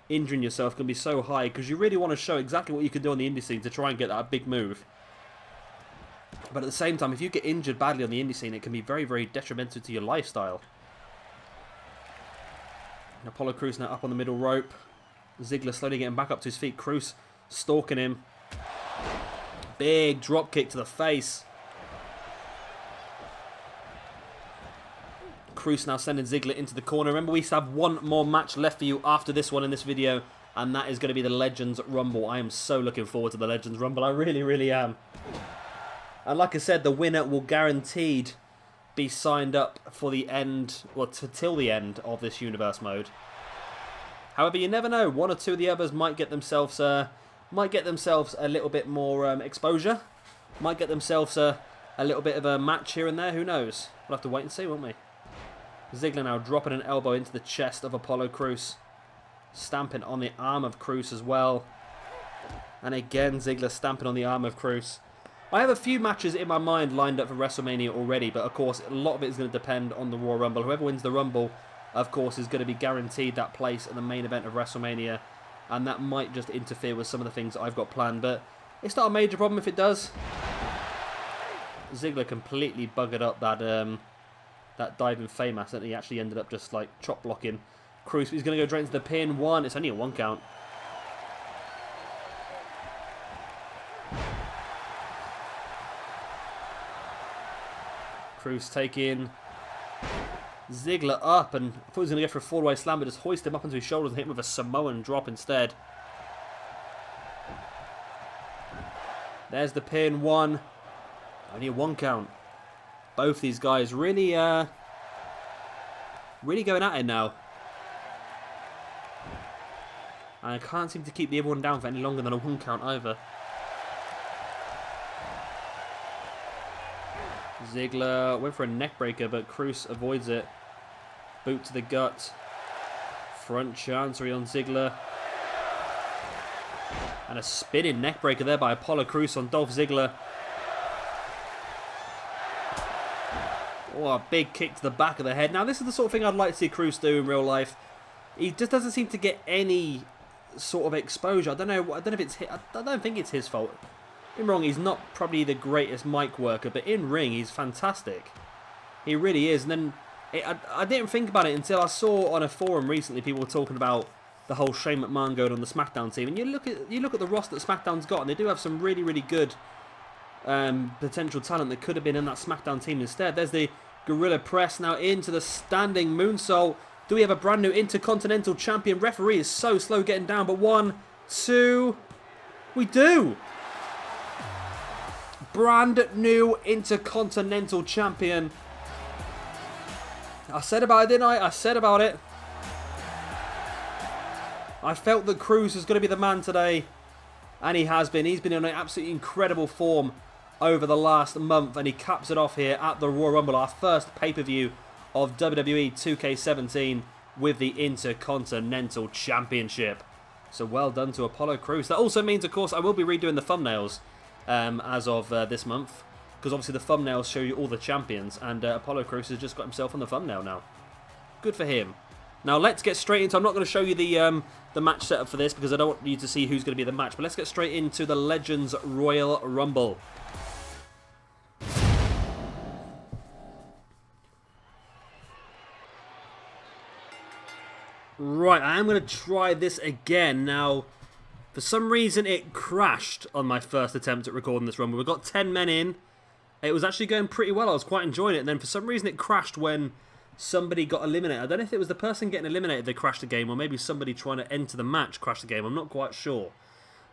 injuring yourself can be so high, because you really want to show exactly what you can do on the indie scene to try and get that big move. But at the same time, if you get injured badly on the indie scene, it can be very, very detrimental to your lifestyle. And Apollo Crews now up on the middle rope. Ziggler slowly getting back up to his feet. Crews stalking him. Big drop kick to the face. Crews now sending Ziggler into the corner. Remember, we still have one more match left for you after this one in this video, and that is going to be the Legends Rumble. I am so looking forward to the Legends Rumble. I really, really am. And like I said, the winner will guaranteed be signed up for the end, well, till the end of this universe mode. However, you never know. One or two of the others might get themselves a little bit more exposure. Might get themselves a little bit of a match here and there. Who knows? We'll have to wait and see, won't we? Ziggler now dropping an elbow into the chest of Apollo Crews. Stamping on the arm of Crews as well. And again, Ziggler stamping on the arm of Crews. I have a few matches in my mind lined up for WrestleMania already, but of course, a lot of it is going to depend on the Royal Rumble. Whoever wins the Rumble, of course, is going to be guaranteed that place in the main event of WrestleMania, and that might just interfere with some of the things I've got planned, but it's not a major problem if it does. Ziggler completely buggered up that diving famous, and he actually ended up just like chop blocking Crews. He's going to go straight into the pin. One. It's only a 1 count. Crews taking Ziggler up, and I thought he was going to go for a fall-away slam, but just hoist him up onto his shoulders and hit him with a Samoan drop instead. There's the pin. 1. Only a 1 count. Both these guys really going at it now. And I can't seem to keep the other one down for any longer than a 1 count either. Ziggler went for a neck breaker, but Crews avoids it. Boot to the gut. Front chancery on Ziggler. And a spinning neck breaker there by Apollo Crews on Dolph Ziggler. Oh, a big kick to the back of the head. Now, this is the sort of thing I'd like to see Crews do in real life. He just doesn't seem to get any sort of exposure. I don't know if it's I don't think it's his fault. Don't get me wrong, he's not probably the greatest mic worker, but in ring, he's fantastic. He really is. And then I didn't think about it until I saw on a forum recently people were talking about the whole Shane McMahon going on the Smackdown team. And you look at the roster that Smackdown's got, and they do have some really, really good potential talent that could have been in that Smackdown team instead. There's the Gorilla Press now into the standing moonsault. Do we have a brand new Intercontinental Champion? Referee is so slow getting down, but 1, 2, We do! Brand new Intercontinental Champion. I said about it, didn't I? I said about it. I felt that Cruz was going to be the man today. And he has been. He's been in an absolutely incredible form over the last month. And he caps it off here at the Royal Rumble. Our first pay-per-view of WWE 2K17 with the Intercontinental Championship. So well done to Apollo Crews. That also means, of course, I will be redoing the thumbnails as of this month. Because obviously the thumbnails show you all the champions. And Apollo Crews has just got himself on the thumbnail now. Good for him. Now let's get straight into... I'm not going to show you the match setup for this because I don't want you to see who's going to be the match. But let's get straight into the Legends Royal Rumble. Right, I am going to try this again. Now, for some reason it crashed on my first attempt at recording this Rumble. We got 10 men in. It was actually going pretty well. I was quite enjoying it. And then for some reason it crashed when somebody got eliminated. I don't know if it was the person getting eliminated that crashed the game or maybe somebody trying to enter the match crashed the game. I'm not quite sure.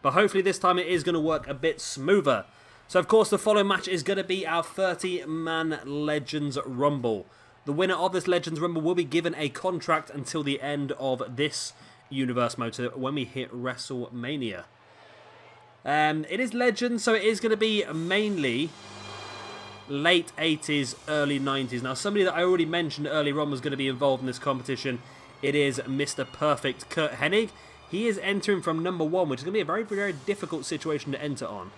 But hopefully this time it is going to work a bit smoother. So, of course, the following match is going to be our 30-man Legends Rumble. The winner of this Legends Rumble will be given a contract until the end of this universe mode, so when we hit WrestleMania. It is Legends, so it is going to be mainly late 80s, early 90s. Now, somebody that I already mentioned earlier on was going to be involved in this competition. It is Mr. Perfect, Curt Hennig. He is entering from number 1, which is going to be a very, very difficult situation to enter on.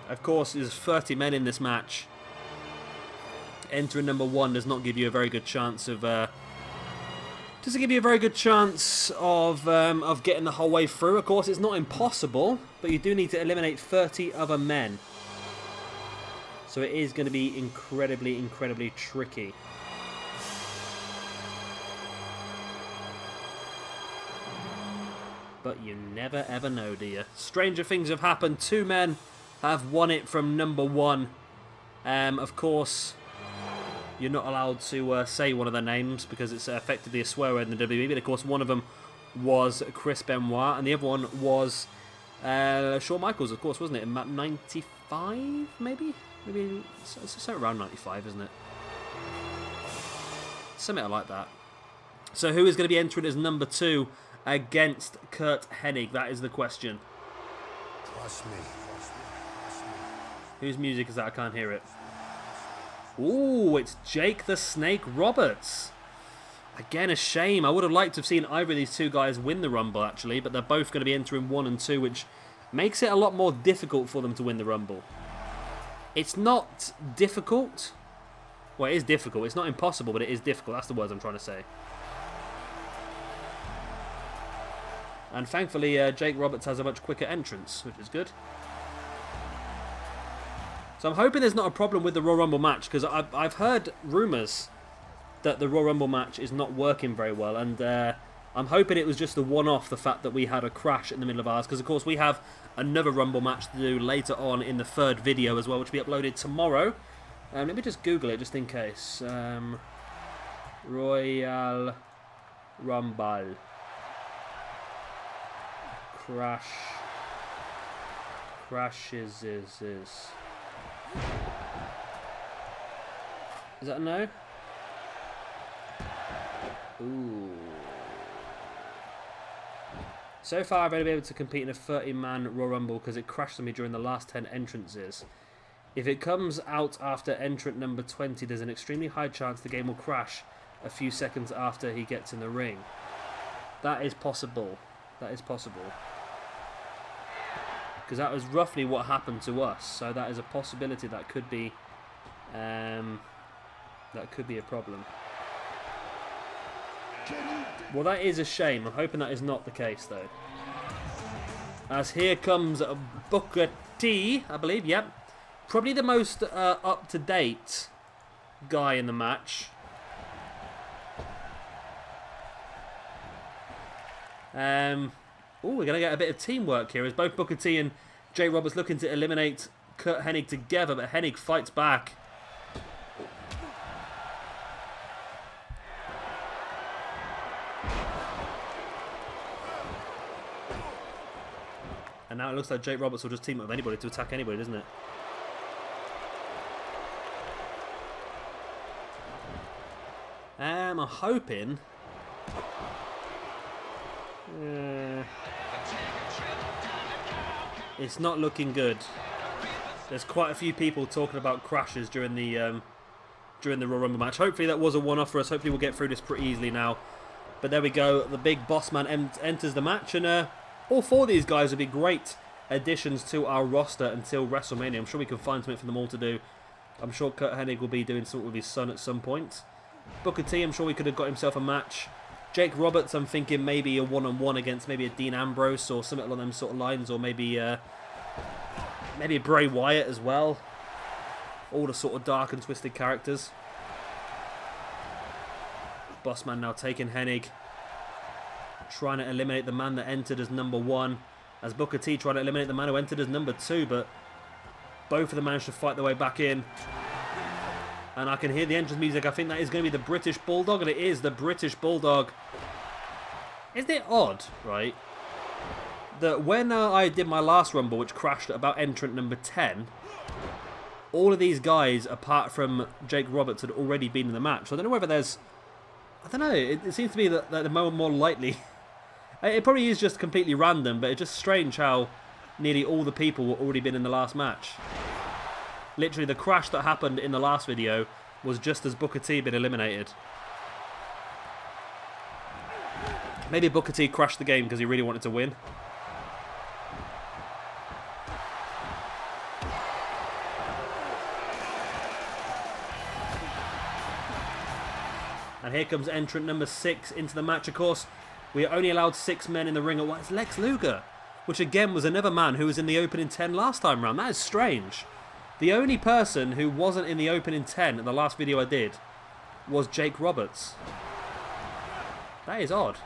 Of course, there's 30 men in this match. Entering number 1 does not give you a very good chance of... doesn't give you a very good chance of getting the whole way through. Of course, it's not impossible, but you do need to eliminate 30 other men. So it is going to be incredibly, incredibly tricky. But you never ever know, do you? Stranger things have happened. 2 men have won it from number 1. Of course, you're not allowed to say one of their names because it's effectively a swear word in the WWE. But of course, one of them was Chris Benoit, and the other one was Shawn Michaels, of course, wasn't it? In 95, maybe? Maybe it's around 95, isn't it? Something like that. So who is going to be entering as number 2 against Curt Hennig? That is the question. Trust me. Whose music is that? I can't hear it. Ooh, it's Jake the Snake Roberts. Again, a shame. I would have liked to have seen either of these 2 guys win the Rumble, actually, but they're both going to be entering 1 and 2, which makes it a lot more difficult for them to win the Rumble. It's not difficult. Well, it is difficult. It's not impossible, but it is difficult. That's the words I'm trying to say. And thankfully, Jake Roberts has a much quicker entrance, which is good. So I'm hoping there's not a problem with the Royal Rumble match, because I've heard rumours that the Royal Rumble match is not working very well, and I'm hoping it was just a one-off, the fact that we had a crash in the middle of ours, because of course we have another Rumble match to do later on in the 3rd video as well, which will be uploaded tomorrow. Let me just Google it just in case. Royal Rumble. Crashes is... Is that a no? Ooh. So far I've only been able to compete in a 30-man Royal Rumble because it crashed on me during the last 10 entrances. If it comes out after entrant number 20, there's an extremely high chance the game will crash a few seconds after he gets in the ring. That is possible. That is possible. Because that was roughly what happened to us, so that is a possibility that could be a problem. Well, that is a shame. I'm hoping that is not the case, though. As here comes Booker T, I believe. Yep, probably the most up-to-date guy in the match. We're going to get a bit of teamwork here as both Booker T and Jay Roberts looking to eliminate Curt Hennig together, but Hennig fights back. And now it looks like Jake Roberts will just team up with anybody to attack anybody, doesn't it? I'm hoping... it's not looking good. There's quite a few people talking about crashes during the Royal Rumble match. Hopefully that was a one-off for us. Hopefully we'll get through this pretty easily now. But there we go. The big boss man enters the match. And all four of these guys would be great additions to our roster until WrestleMania. I'm sure we can find something for them all to do. I'm sure Curt Hennig will be doing something with his son at some point. Booker T, I'm sure he could have got himself a match. Jake Roberts, I'm thinking maybe a one-on-one against maybe a Dean Ambrose or something along them sort of lines. Or maybe Bray Wyatt as well. All the sort of dark and twisted characters. Bossman now taking Hennig. Trying to eliminate the man that entered as number 1. As Booker T trying to eliminate the man who entered as number 2. But both of them managed to fight their way back in. And I can hear the entrance music. I think that is going to be the British Bulldog. And it is the British Bulldog. Isn't it odd, right? That when I did my last Rumble, which crashed at about entrant number 10, all of these guys, apart from Jake Roberts, had already been in the match. So I don't know whether there's... I don't know. It seems to me that the more likely... It probably is just completely random, but it's just strange how nearly all the people were already been in the last match. Literally, the crash that happened in the last video was just as Booker T had been eliminated. Maybe Booker T crashed the game because he really wanted to win. And here comes entrant number 6 into the match. Of course, we are only allowed 6 men in the ring at once. It's Lex Luger, which again was another man who was in the opening 10 last time round. That is strange. The only person who wasn't in the opening 10 in the last video I did was Jake Roberts. That is odd.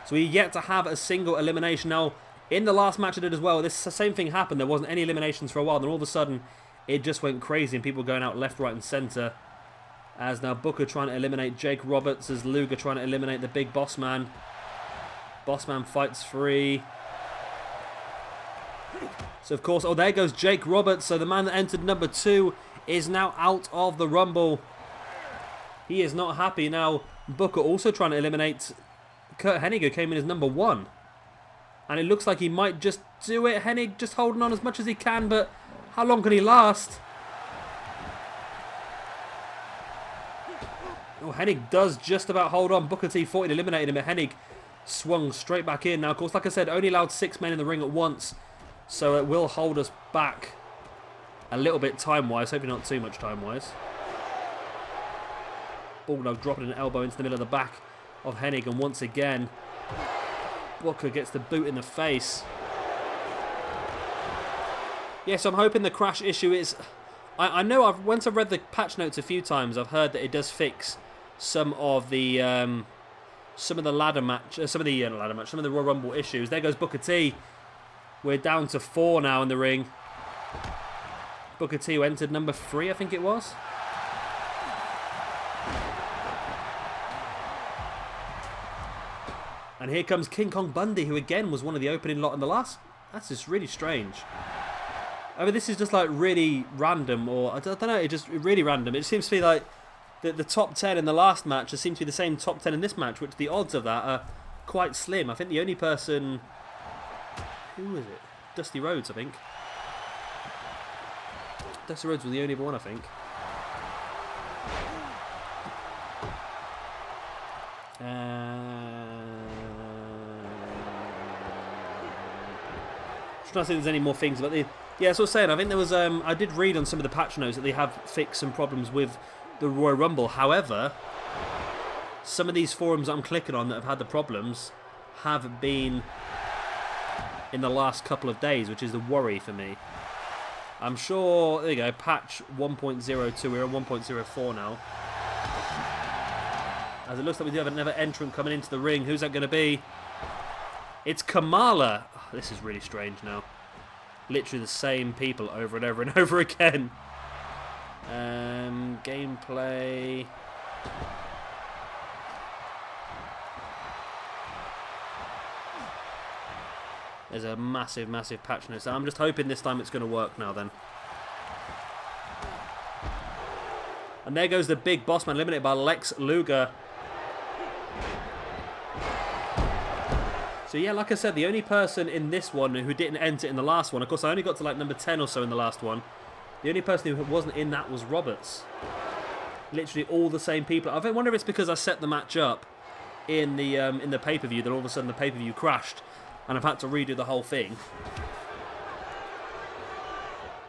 So we yet to have a single elimination. Now, in the last match I did as well, this same thing happened. There wasn't any eliminations for a while. Then all of a sudden, it just went crazy and people going out left, right and centre. As now Booker trying to eliminate Jake Roberts, as Luger trying to eliminate the big boss man. Boss man fights free. So of course, oh there goes Jake Roberts. So the man that entered number 2 is now out of the Rumble. He is not happy. Now Booker also trying to eliminate Curt Hennig, who came in as number 1. And it looks like he might just do it. Hennig just holding on as much as he can, but how long can he last? Oh, Hennig does just about hold on. Booker T thought he'd eliminated him, but Hennig swung straight back in. Now, of course, like I said, only allowed 6 men in the ring at once. So it will hold us back a little bit time-wise. Hopefully not too much time-wise. Bulldog dropping an elbow into the middle of the back of Hennig. And once again, Booker gets the boot in the face. Yes, I'm hoping the crash issue is... I know once I've read the patch notes a few times, I've heard that it does fix some of the ladder match, some of the Royal Rumble issues. There goes Booker T. We're down to 4 now in the ring. Booker T who entered number 3, I think it was. And here comes King Kong Bundy, who again was one of the opening lot in the last. That's just really strange. I mean, this is just like really random, or I don't know, it's just really random. It seems to be like the top 10 in the last match, it seems to be the same top 10 in this match, which the odds of that are quite slim. I think the only person... Who is it? Dusty Rhodes, I think. Dusty Rhodes was the only one, I think. I'm trying to see if there's any more things about the... Yeah, so I was saying, I think there was... I did read on some of the patch notes that they have fixed some problems with the Royal Rumble. However, some of these forums I'm clicking on that have had the problems have been in the last couple of days, which is the worry for me. I'm sure... There you go, patch 1.02. We're on 1.04 now. As it looks like we do have another entrant coming into the ring. Who's that going to be? It's Kamala. Oh, this is really strange now. Literally the same people over and over and over again. Gameplay. There's a massive, massive patch note. So I'm just hoping this time it's going to work now then. And there goes the big boss man, eliminated by Lex Luger. So yeah, like I said, the only person in this one who didn't enter in the last one, of course I only got to like number 10 or so in the last one. The only person who wasn't in that was Roberts. Literally all the same people. I wonder if it's because I set the match up in the pay-per-view that all of a sudden the pay-per-view crashed and I've had to redo the whole thing.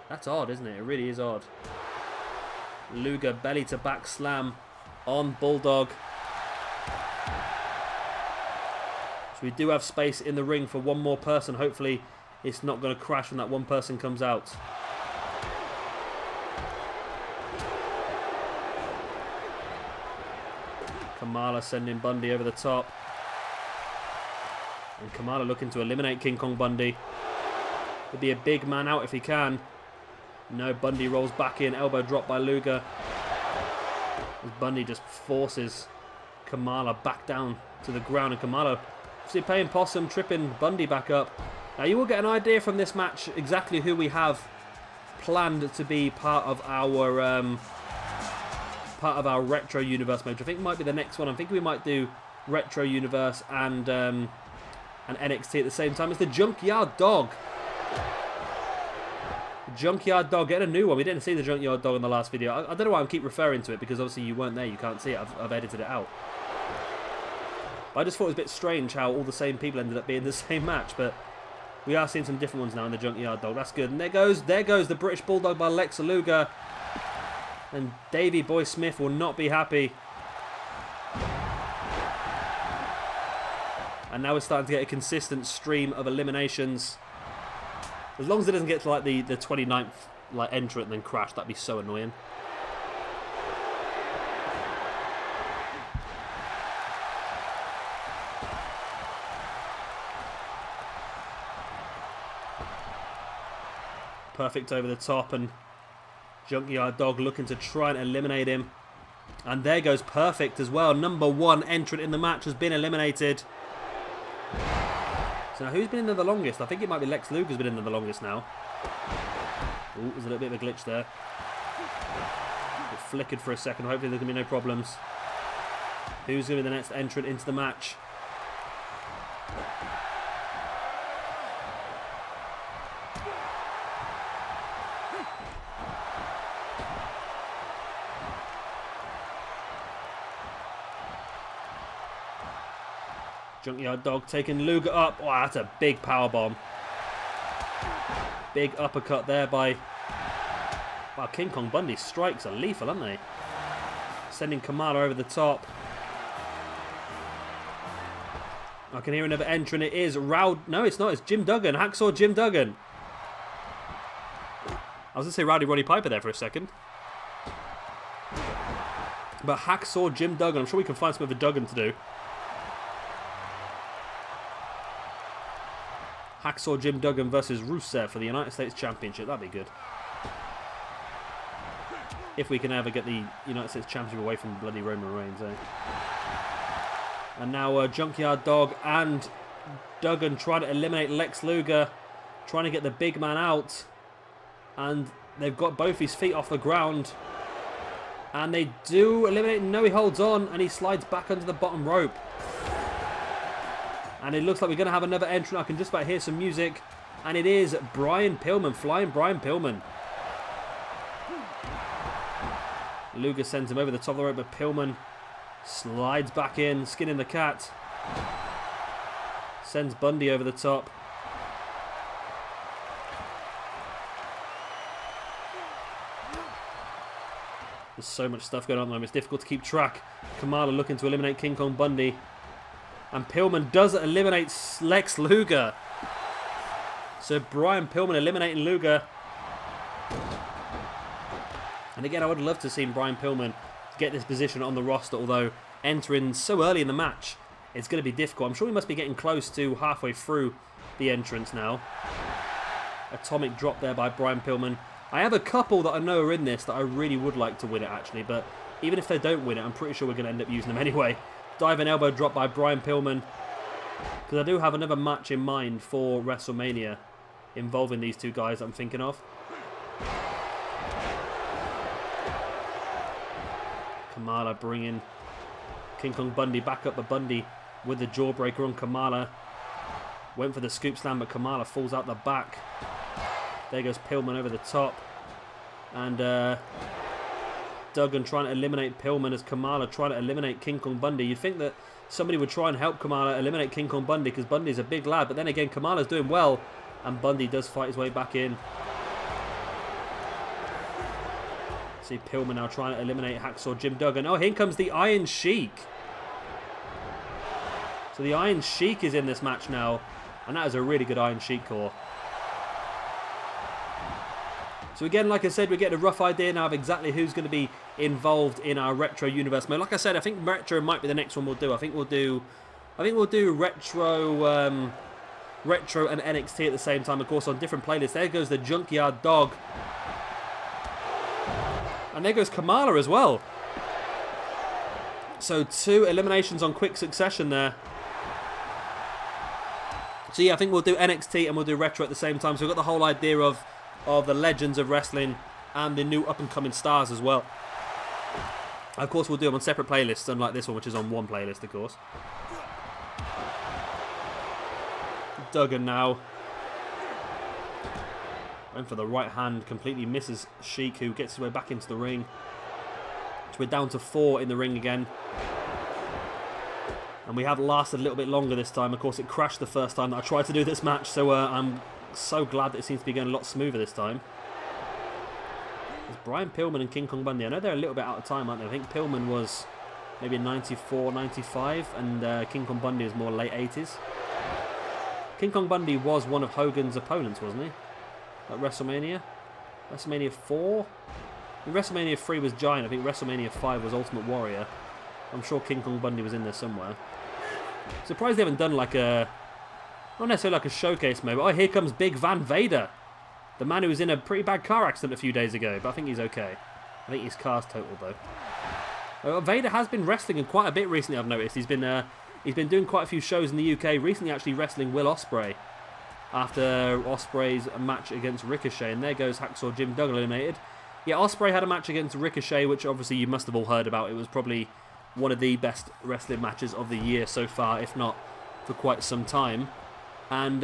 That's odd, isn't it? It really is odd. Luger belly to back slam on Bulldog. So we do have space in the ring for one more person. Hopefully it's not going to crash when that one person comes out. Kamala sending Bundy over the top. And Kamala looking to eliminate King Kong Bundy. Could be a big man out if he can. No, Bundy rolls back in. Elbow drop by Luger. As Bundy just forces Kamala back down to the ground. And Kamala, see, playing possum, tripping Bundy back up. Now you will get an idea from this match exactly who we have planned to be part of our Retro Universe match. I think it might be the next one. I'm thinking we might do Retro Universe and NXT at the same time. It's the Junkyard Dog. Junkyard Dog, get a new one. We didn't see the Junkyard Dog in the last video. I don't know why I keep referring to it, because obviously you weren't there, you can't see it. I've edited it out. But I just thought it was a bit strange how all the same people ended up being the same match, but we are seeing some different ones now in the Junkyard Dog. That's good. And there goes the British Bulldog by Lex Luger. And Davey Boy Smith will not be happy. And now we're starting to get a consistent stream of eliminations. As long as it doesn't get to like the 29th like entrant and then crash, that'd be so annoying. Perfect over the top, and Junkyard Dog looking to try and eliminate him. And there goes Perfect as well. Number 1 entrant in the match has been eliminated. So now who's been in there the longest? I think it might be Lex Luger's been in there the longest now. Ooh, there's a little bit of a glitch there. It flickered for a second. Hopefully there's going to be no problems. Who's going to be the next entrant into the match? Junkyard Dog taking Luger up. Wow, that's a big powerbomb. Big uppercut there by... Wow, King Kong Bundy's strikes are lethal, aren't they? Sending Kamala over the top. I can hear another entrant. It is Rowd... No, it's not. It's Jim Duggan. Hacksaw Jim Duggan. I was going to say Rowdy Roddy Piper there for a second. But Hacksaw Jim Duggan. I'm sure we can find some other Duggan to do. Hacksaw Jim Duggan versus Rusev for the United States Championship. That'd be good. If we can ever get the United States Championship away from bloody Roman Reigns, eh? And now Junkyard Dog and Duggan trying to eliminate Lex Luger. Trying to get the big man out. And they've got both his feet off the ground. And they do eliminate. No, he holds on and he slides back under the bottom rope. And it looks like we're going to have another entrant. I can just about hear some music. And it is Brian Pillman. Flying Brian Pillman. Luger sends him over the top of the rope, but Pillman slides back in, skinning the cat. Sends Bundy over the top. There's so much stuff going on at the moment. It's difficult to keep track. Kamala looking to eliminate King Kong Bundy. And Pillman does eliminate Lex Luger. So Brian Pillman eliminating Luger. And again, I would love to see Brian Pillman get this position on the roster, although entering so early in the match, it's going to be difficult. I'm sure we must be getting close to halfway through the entrance now. Atomic drop there by Brian Pillman. I have a couple that I know are in this that I really would like to win it, actually, but even if they don't win it, I'm pretty sure we're going to end up using them anyway. Diving elbow drop by Brian Pillman. Because I do have another match in mind for WrestleMania involving these two guys I'm thinking of. Kamala bringing King Kong Bundy back up, but Bundy with the jawbreaker on Kamala. Went for the scoop slam, but Kamala falls out the back. There goes Pillman over the top. And Duggan trying to eliminate Pillman as Kamala trying to eliminate King Kong Bundy. You'd think that somebody would try and help Kamala eliminate King Kong Bundy because Bundy's a big lad. But then again, Kamala's doing well. And Bundy does fight his way back in. See Pillman now trying to eliminate Hacksaw Jim Duggan. Oh, here comes the Iron Sheik. So the Iron Sheik is in this match now. And that is a really good Iron Sheik core. So again, like I said, we're getting a rough idea now of exactly who's going to be involved in our Retro Universe mode. Like I said, I think Retro might be the next one we'll do. I think we'll do Retro... Retro and NXT at the same time, of course, on different playlists. There goes the Junkyard Dog. And there goes Kamala as well. So 2 eliminations on quick succession there. So yeah, I think we'll do NXT and we'll do Retro at the same time. So we've got the whole idea of the legends of wrestling and the new up-and-coming stars as well. Of course, we'll do them on separate playlists, unlike this one, which is on one playlist, of course. Duggan now. Went for the right hand, completely misses Sheik, who gets his way back into the ring. So we're down to 4 in the ring again. And we have lasted a little bit longer this time. Of course, it crashed the first time that I tried to do this match, so I'm so glad that it seems to be going a lot smoother this time. There's Brian Pillman and King Kong Bundy. I know they're a little bit out of time, aren't they? I think Pillman was maybe 94, 95, and King Kong Bundy is more late 80s. King Kong Bundy was one of Hogan's opponents, wasn't he? At WrestleMania? WrestleMania 4? I mean, WrestleMania 3 was Giant. I think WrestleMania 5 was Ultimate Warrior. I'm sure King Kong Bundy was in there somewhere. Surprised they haven't done like a... Not necessarily like a showcase mode, but oh, here comes Big Van Vader. The man who was in a pretty bad car accident a few days ago, but I think he's okay. I think his car's totaled though. Vader has been wrestling in quite a bit recently, I've noticed. He's been doing quite a few shows in the UK. Recently actually wrestling Will Ospreay after Ospreay's match against Ricochet. And there goes Hacksaw Jim Duggan eliminated. Yeah, Ospreay had a match against Ricochet, which obviously you must have all heard about. It was probably one of the best wrestling matches of the year so far, if not for quite some time. And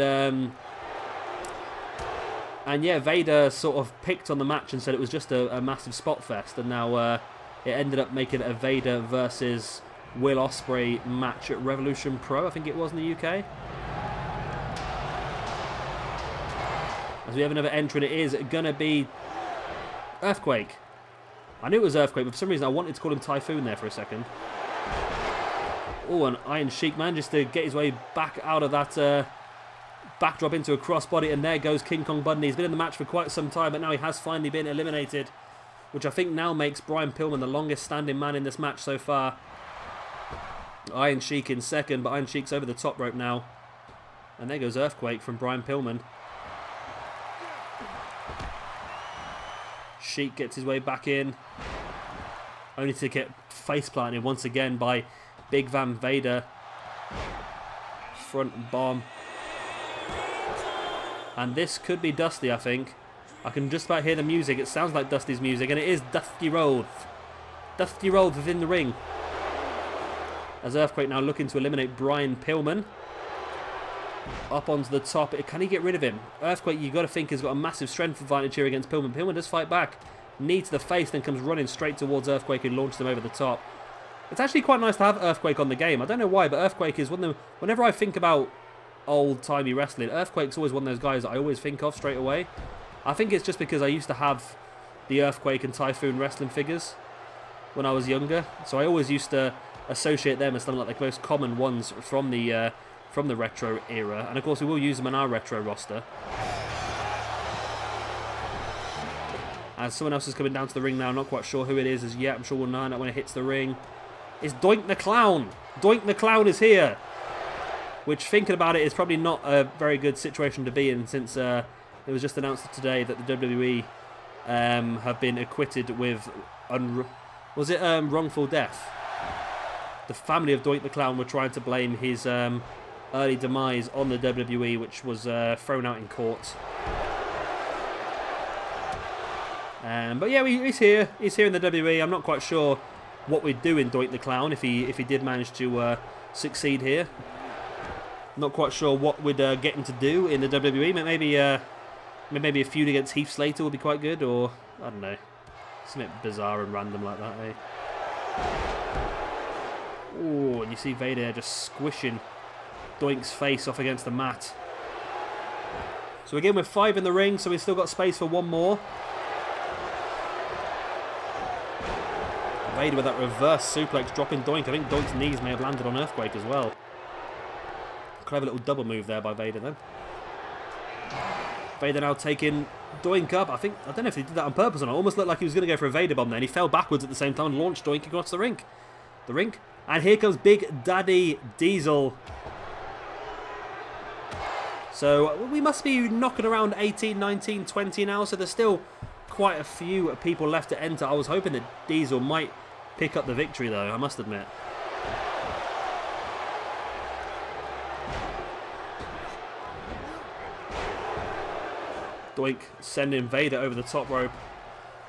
yeah, Vader sort of picked on the match and said it was just a massive spot fest. And now it ended up making a Vader versus Will Ospreay match at Revolution Pro, I think it was in the UK. As we have another entrant, it is going to be Earthquake. I knew it was Earthquake, but for some reason I wanted to call him Typhoon there for a second. Oh, an Iron Sheik manages to get his way back out of that backdrop into a crossbody, and there goes King Kong Bundy. He's been in the match for quite some time, but now he has finally been eliminated, which I think now makes Brian Pillman the longest standing man in this match so far. Iron Sheik in second, but Iron Sheik's over the top rope now. And there goes Earthquake from Brian Pillman. Sheik gets his way back in, only to get face planted once again by Big Van Vader. Front bomb. And this could be Dusty, I think. I can just about hear the music. It sounds like Dusty's music, and it is Dusty Rhodes. Dusty Rhodes within the ring. As Earthquake now looking to eliminate Brian Pillman. Up onto the top. Can he get rid of him? Earthquake, you've got to think, has got a massive strength advantage here against Pillman. Pillman does fight back. Knee to the face, then comes running straight towards Earthquake and launches him over the top. It's actually quite nice to have Earthquake on the game. I don't know why, but Earthquake is one of them. Whenever I think about old-timey wrestling, Earthquake's always one of those guys that I always think of straight away. I think it's just because I used to have the Earthquake and Typhoon wrestling figures when I was younger. So I always used to associate them as something like the most common ones from the retro era. And of course we will use them in our retro roster. As someone else is coming down to the ring now, not quite sure who it is as yet. I'm sure we'll know that when it hits the ring. It's Doink the Clown. Doink the Clown is here. Which, thinking about it, is probably not a very good situation to be in, since it was just announced today that the WWE have been acquitted with wrongful death. The family of Doink the Clown were trying to blame his early demise on the WWE, which was thrown out in court. But yeah, he's here. He's here in the WWE. I'm not quite sure what we'd do in Doink the Clown if he did manage to succeed here. Not quite sure what we'd get him to do in the WWE. Maybe a feud against Heath Slater would be quite good, or I don't know, something bizarre and random like that. Eh? Oh, and you see Vader just squishing Doink's face off against the mat. So again, we're 5 in the ring, so we've still got space for one more. Vader with that reverse suplex dropping Doink. I think Doink's knees may have landed on Earthquake as well. Clever little double move there by Vader then. Vader now taking Doink up. I don't know if he did that on purpose or not. Almost looked like he was going to go for a Vader bomb then. He fell backwards at the same time, launched Doink across the ring. And here comes Big Daddy Diesel. So we must be knocking around 18, 19, 20 now. So there's still quite a few people left to enter. I was hoping that Diesel might pick up the victory though, I must admit. Doink sending Vader over the top rope.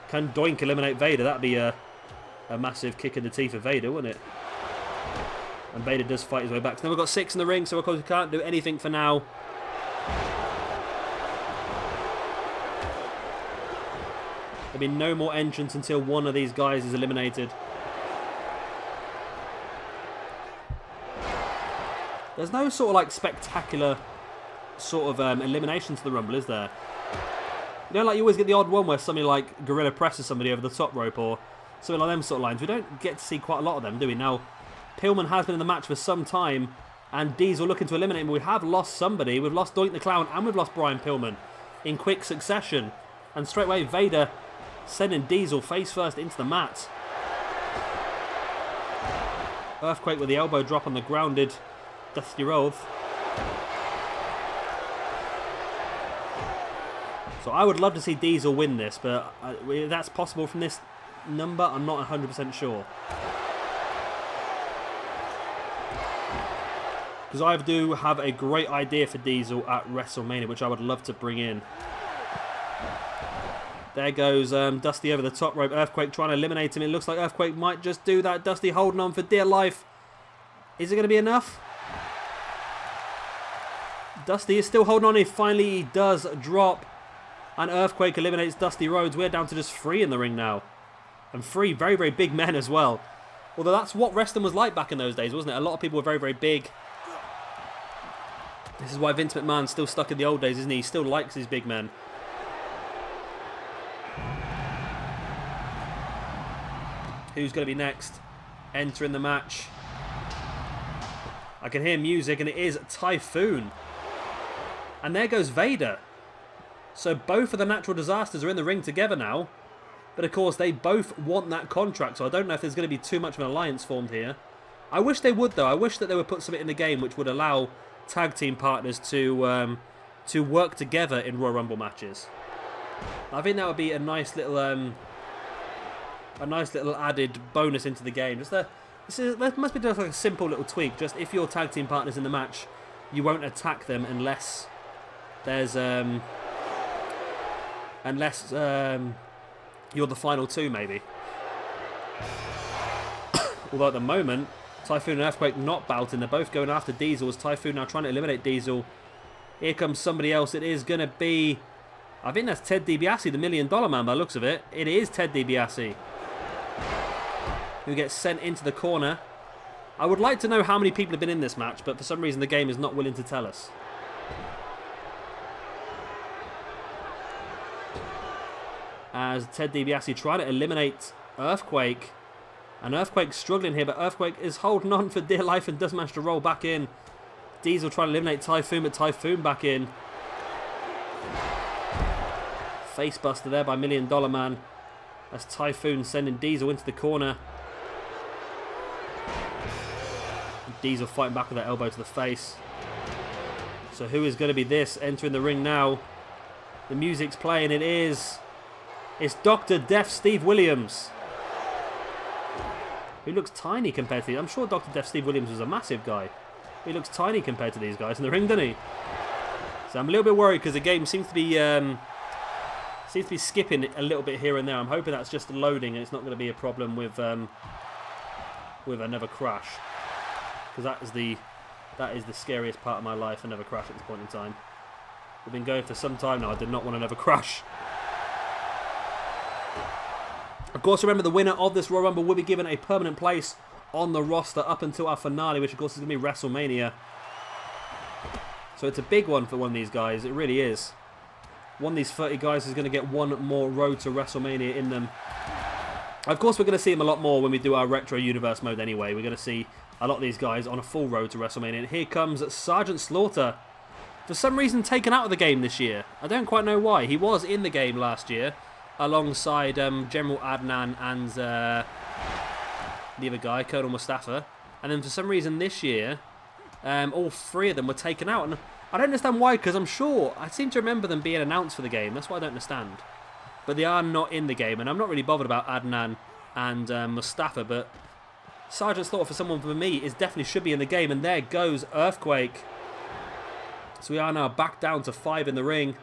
Can Doink eliminate Vader? That'd be a massive kick in the teeth of Vader, wouldn't it? And Vader does fight his way back. So now we've got 6 in the ring, so of course we can't do anything for now. There'll be no more entrance until one of these guys is eliminated. There's no sort of like spectacular sort of elimination to the Rumble, is there? You know, like you always get the odd one where somebody like Gorilla presses somebody over the top rope or something like them sort of lines. We don't get to see quite a lot of them, do we? Now, Pillman has been in the match for some time and Diesel looking to eliminate him. We have lost somebody. We've lost Doink the Clown and we've lost Brian Pillman in quick succession. And straight away, Vader sending Diesel face first into the mat. Earthquake with the elbow drop on the grounded Dusty Rhodes. So I would love to see Diesel win this, but that's possible from this number. I'm not 100% sure. Because I do have a great idea for Diesel at WrestleMania, which I would love to bring in. There goes Dusty over the top rope. Earthquake trying to eliminate him. It looks like Earthquake might just do that. Dusty holding on for dear life. Is it going to be enough? Dusty is still holding on. He finally does drop. And Earthquake eliminates Dusty Rhodes. We're down to just 3 in the ring now. And 3 very, very big men as well. Although that's what wrestling was like back in those days, wasn't it? A lot of people were very, very big. This is why Vince McMahon's still stuck in the old days, isn't he? He still likes his big men. Who's going to be next? Entering the match. I can hear music and it is Typhoon. And there goes Vader. So both of the Natural Disasters are in the ring together now. But of course they both want that contract. So I don't know if there's going to be too much of an alliance formed here. I wish they would though. I wish that they would put something in the game which would allow tag team partners to work together in Royal Rumble matches. I think that would be a nice little added bonus into the game. Just there must be just like a simple little tweak. Just if your tag team partner's in the match, you won't attack them unless there's you're the final 2 maybe. Although at the moment, Typhoon and Earthquake not bouting. They're both going after Diesel. As Typhoon now trying to eliminate Diesel. Here comes somebody else. It is going to be, I think that's Ted DiBiase, the $1 Million Man by the looks of it. It is Ted DiBiase, who gets sent into the corner. I would like to know how many people have been in this match, but for some reason the game is not willing to tell us. As Ted DiBiase trying to eliminate Earthquake. And Earthquake's struggling here, but Earthquake is holding on for dear life and does manage to roll back in. Diesel trying to eliminate Typhoon, but Typhoon back in. Facebuster there by $1 Million Man. As Typhoon sending Diesel into the corner. And Diesel fighting back with that elbow to the face. So who is going to be this entering the ring now? The music's playing. It's Dr. Death Steve Williams. Who looks tiny compared to... I'm sure Dr. Death Steve Williams was a massive guy. He looks tiny compared to these guys in the ring, doesn't he? So I'm a little bit worried because the game seems to be skipping a little bit here and there. I'm hoping that's just loading and it's not going to be a problem with another crash, because that is the scariest part of my life, another crash at this point in time. We've been going for some time now. I did not want another crash. Of course, remember the winner of this Royal Rumble will be given a permanent place on the roster up until our finale, which of course is going to be WrestleMania. So it's a big one for one of these guys. It really is. One of these 30 guys is going to get one more road to WrestleMania in them. Of course, we're going to see them a lot more when we do our Retro Universe mode anyway. We're going to see a lot of these guys on a full road to WrestleMania. And here comes Sergeant Slaughter. For some reason taken out of the game this year. I don't quite know why. He was in the game last year alongside General Adnan and the other guy, Colonel Mustafa. And then for some reason this year, all three of them were taken out. And I don't understand why, because I seem to remember them being announced for the game. That's what I don't understand. But they are not in the game, and I'm not really bothered about Adnan and Mustafa, but Sergeant Slaughter, for someone for me, definitely should be in the game. And there goes Earthquake. So we are now back down to 5 in the ring.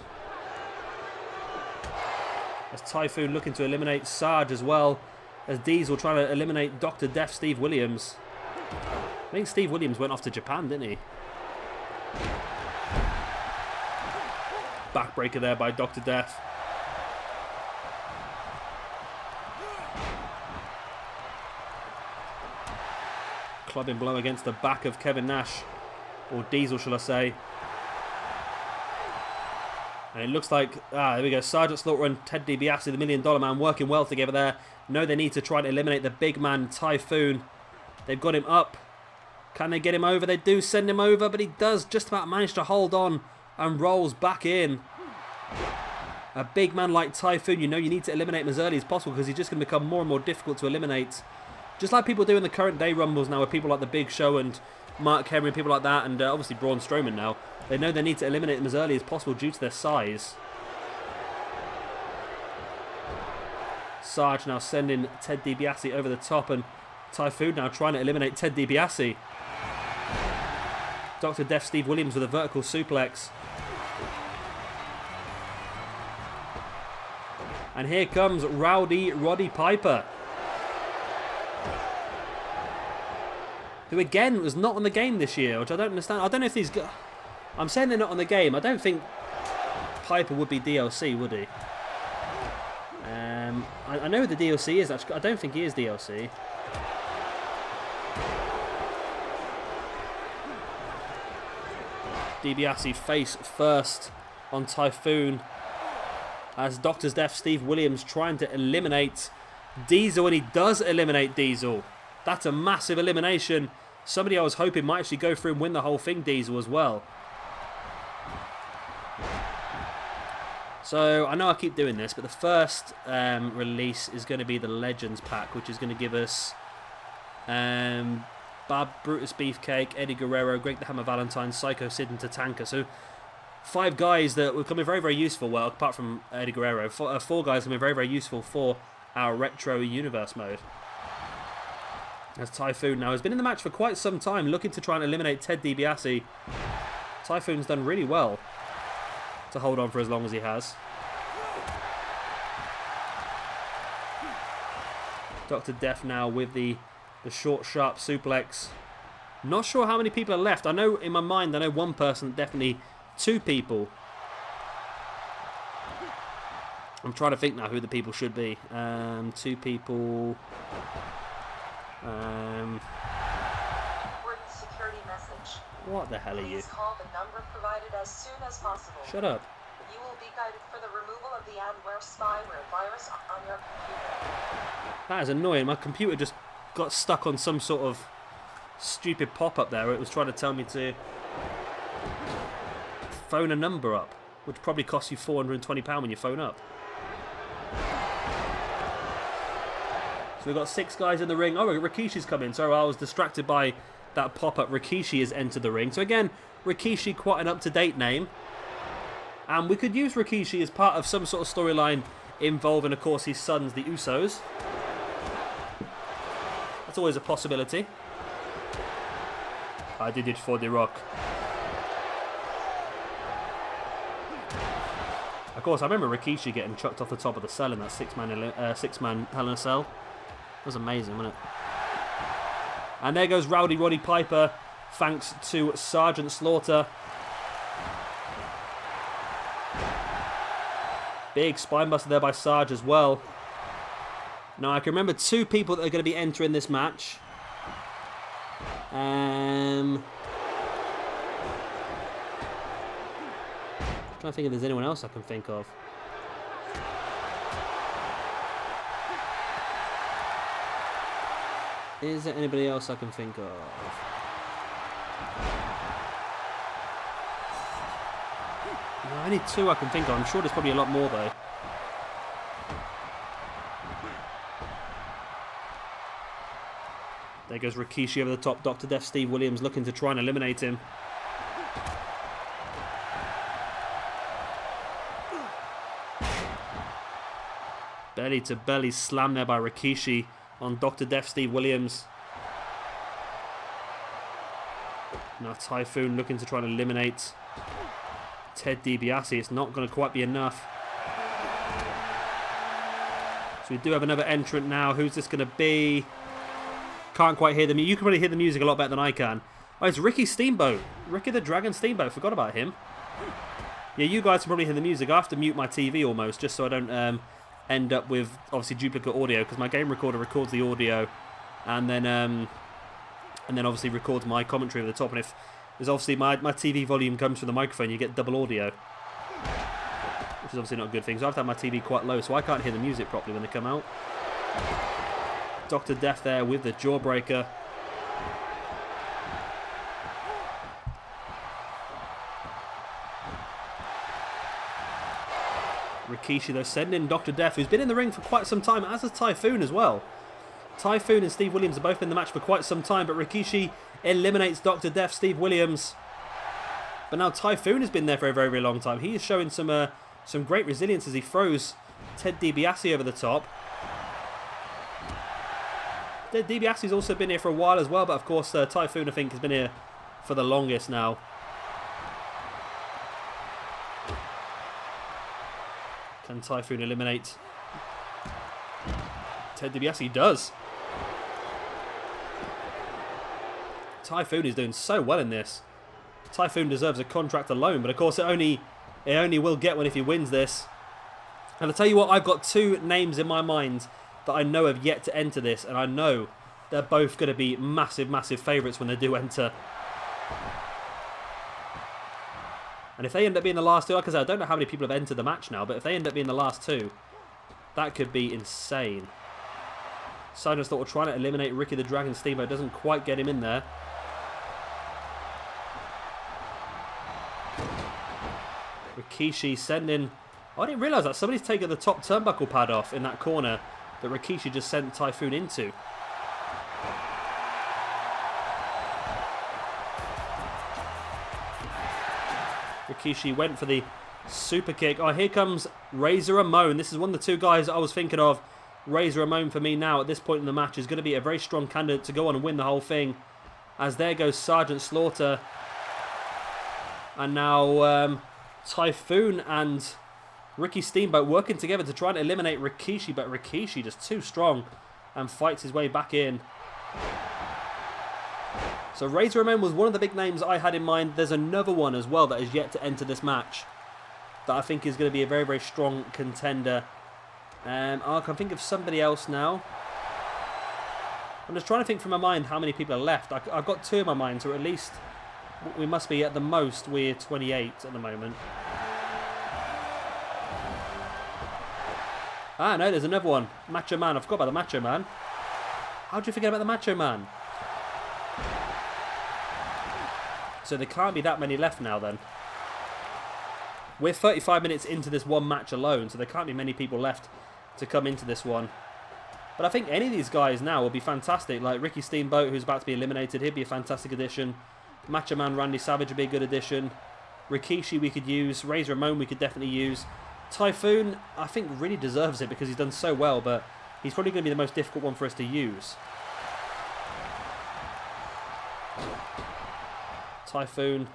As Typhoon looking to eliminate Sarge as well. As Diesel trying to eliminate Dr. Death Steve Williams. I think Steve Williams went off to Japan, didn't he? Backbreaker there by Dr. Death. Clubbing blow against the back of Kevin Nash. Or Diesel, shall I say. And it looks like, there we go, Sergeant Slaughter and Ted DiBiase, the $1 Million Man, working well together there. No, they need to try to eliminate the big man, Typhoon. They've got him up. Can they get him over? They do send him over, but he does just about manage to hold on and rolls back in. A big man like Typhoon, you know you need to eliminate him as early as possible because he's just going to become more and more difficult to eliminate. Just like people do in the current day Rumbles now with people like The Big Show and Mark Henry and people like that, and obviously Braun Strowman now. They know they need to eliminate them as early as possible due to their size. Sarge now sending Ted DiBiase over the top, and Typhoon now trying to eliminate Ted DiBiase. Dr. Death Steve Williams with a vertical suplex. And here comes Rowdy Roddy Piper, who again was not on the game this year, which I don't understand. I don't know if these guys... I'm saying they're not on the game. I don't think Piper would be DLC, would he? I know who the DLC is. Actually, I don't think he is DLC. DiBiase face first on Typhoon. As Dr. Death Steve Williams trying to eliminate Diesel, and he does eliminate Diesel. That's a massive elimination. Somebody I was hoping might actually go through and win the whole thing, Diesel, as well. So, I know I keep doing this, but the first release is going to be the Legends pack, which is going to give us Bob Brutus Beefcake, Eddie Guerrero, Greg the Hammer Valentine, Psycho Sid and Tatanka. So, 5 guys that will come in very, very useful. Well, apart from Eddie Guerrero, 4 guys come in very, very useful for our Retro Universe mode. As Typhoon now has been in the match for quite some time, looking to try and eliminate Ted DiBiase. Typhoon's done really well to hold on for as long as he has. Dr. Death now with the short, sharp suplex. Not sure how many people are left. I know in my mind, I know one person, definitely 2 people. I'm trying to think now who the people should be. 2 people. Important security message. What the hell are you? Please call the number provided as soon as possible. Shut up. You will be guided for the removal of the adware spyware virus on your computer. That is annoying. My computer just got stuck on some sort of stupid pop-up there. It was trying to tell me to phone a number up, which probably costs you £420 when you phone up. So we've got 6 guys in the ring. Oh, Rikishi's come in. Sorry, I was distracted by that pop-up. Rikishi has entered the ring. So again, Rikishi, quite an up-to-date name. And we could use Rikishi as part of some sort of storyline involving, of course, his sons, the Usos. That's always a possibility. I did it for The Rock. Of course, I remember Rikishi getting chucked off the top of the cell in that six-man Hell in a Cell. It was amazing, wasn't it? And there goes Rowdy Roddy Piper, thanks to Sergeant Slaughter. Big spinebuster there by Sarge as well. Now, I can remember two people that are going to be entering this match. I'm trying to think if there's anyone else I can think of. Is there anybody else I can think of? No, only two I can think of. I'm sure there's probably a lot more though. There goes Rikishi over the top. Dr. Death Steve Williams looking to try and eliminate him. Belly to belly slam there by Rikishi on Dr. Death Steve Williams. Now Typhoon looking to try and eliminate Ted DiBiase. It's not going to quite be enough. So we do have another entrant now. Who's this going to be? Can't quite hear them. You can probably hear the music a lot better than I can. Oh, it's Ricky Steamboat. Ricky the Dragon Steamboat. Forgot about him. Yeah, you guys can probably hear the music. I have to mute my TV almost just so I don't end up with obviously duplicate audio, because my game recorder records the audio and then obviously records my commentary over the top. And if there's obviously my TV volume comes from the microphone, you get double audio, which is obviously not a good thing. So I have to have my TV quite low so I can't hear the music properly when they come out. Dr. Death there with the jawbreaker. Rikishi though sending in Dr. Death, who's been in the ring for quite some time, as has Typhoon as well. Typhoon and Steve Williams have both been in the match for quite some time, but Rikishi eliminates Dr. Death, Steve Williams. But now Typhoon has been there for a very, very long time. He is showing some great resilience as he throws Ted DiBiase over the top. Ted DiBiase's also been here for a while as well, but of course Typhoon I think has been here for the longest now. Can Typhoon eliminate Ted DiBiase? He does. Typhoon is doing so well in this. Typhoon deserves a contract alone, but of course it only will get one if he wins this. And I'll tell you what, I've got two names in my mind that I know have yet to enter this, and I know they're both going to be massive, massive favourites when they do enter. And if they end up being the last two, like I said, I don't know how many people have entered the match now, but if they end up being the last two, that could be insane. Silence thought we're trying to eliminate Ricky the Dragon Steamboat. Doesn't quite get him in there. Rikishi sending... Oh, I didn't realise that. Somebody's taken the top turnbuckle pad off in that corner that Rikishi just sent Typhoon into. Rikishi went for the super kick. Oh, here comes Razor Ramon. This is one of the two guys I was thinking of. Razor Ramon for me now at this point in the match is going to be a very strong candidate to go on and win the whole thing. As there goes Sergeant Slaughter. And now Typhoon and Ricky Steamboat working together to try and eliminate Rikishi. But Rikishi just too strong and fights his way back in. So Razor Ramon was one of the big names I had in mind. There's another one as well that is yet to enter this match that I think is going to be a very, very strong contender. I can think of somebody else now. I'm just trying to think from my mind how many people are left. I've got two in my mind, so at least we must be at the most, we're 28 at the moment. Ah, no, there's another one. Macho Man. I forgot about the Macho Man. How do you forget about the Macho Man? So there can't be that many left now then. We're 35 minutes into this one match alone, so there can't be many people left to come into this one. But I think any of these guys now will be fantastic. Like Ricky Steamboat, who's about to be eliminated, he'd be a fantastic addition. Macho Man Randy Savage would be a good addition. Rikishi we could use. Razor Ramon we could definitely use. Typhoon, I think, really deserves it because he's done so well, but he's probably going to be the most difficult one for us to use. Typhoon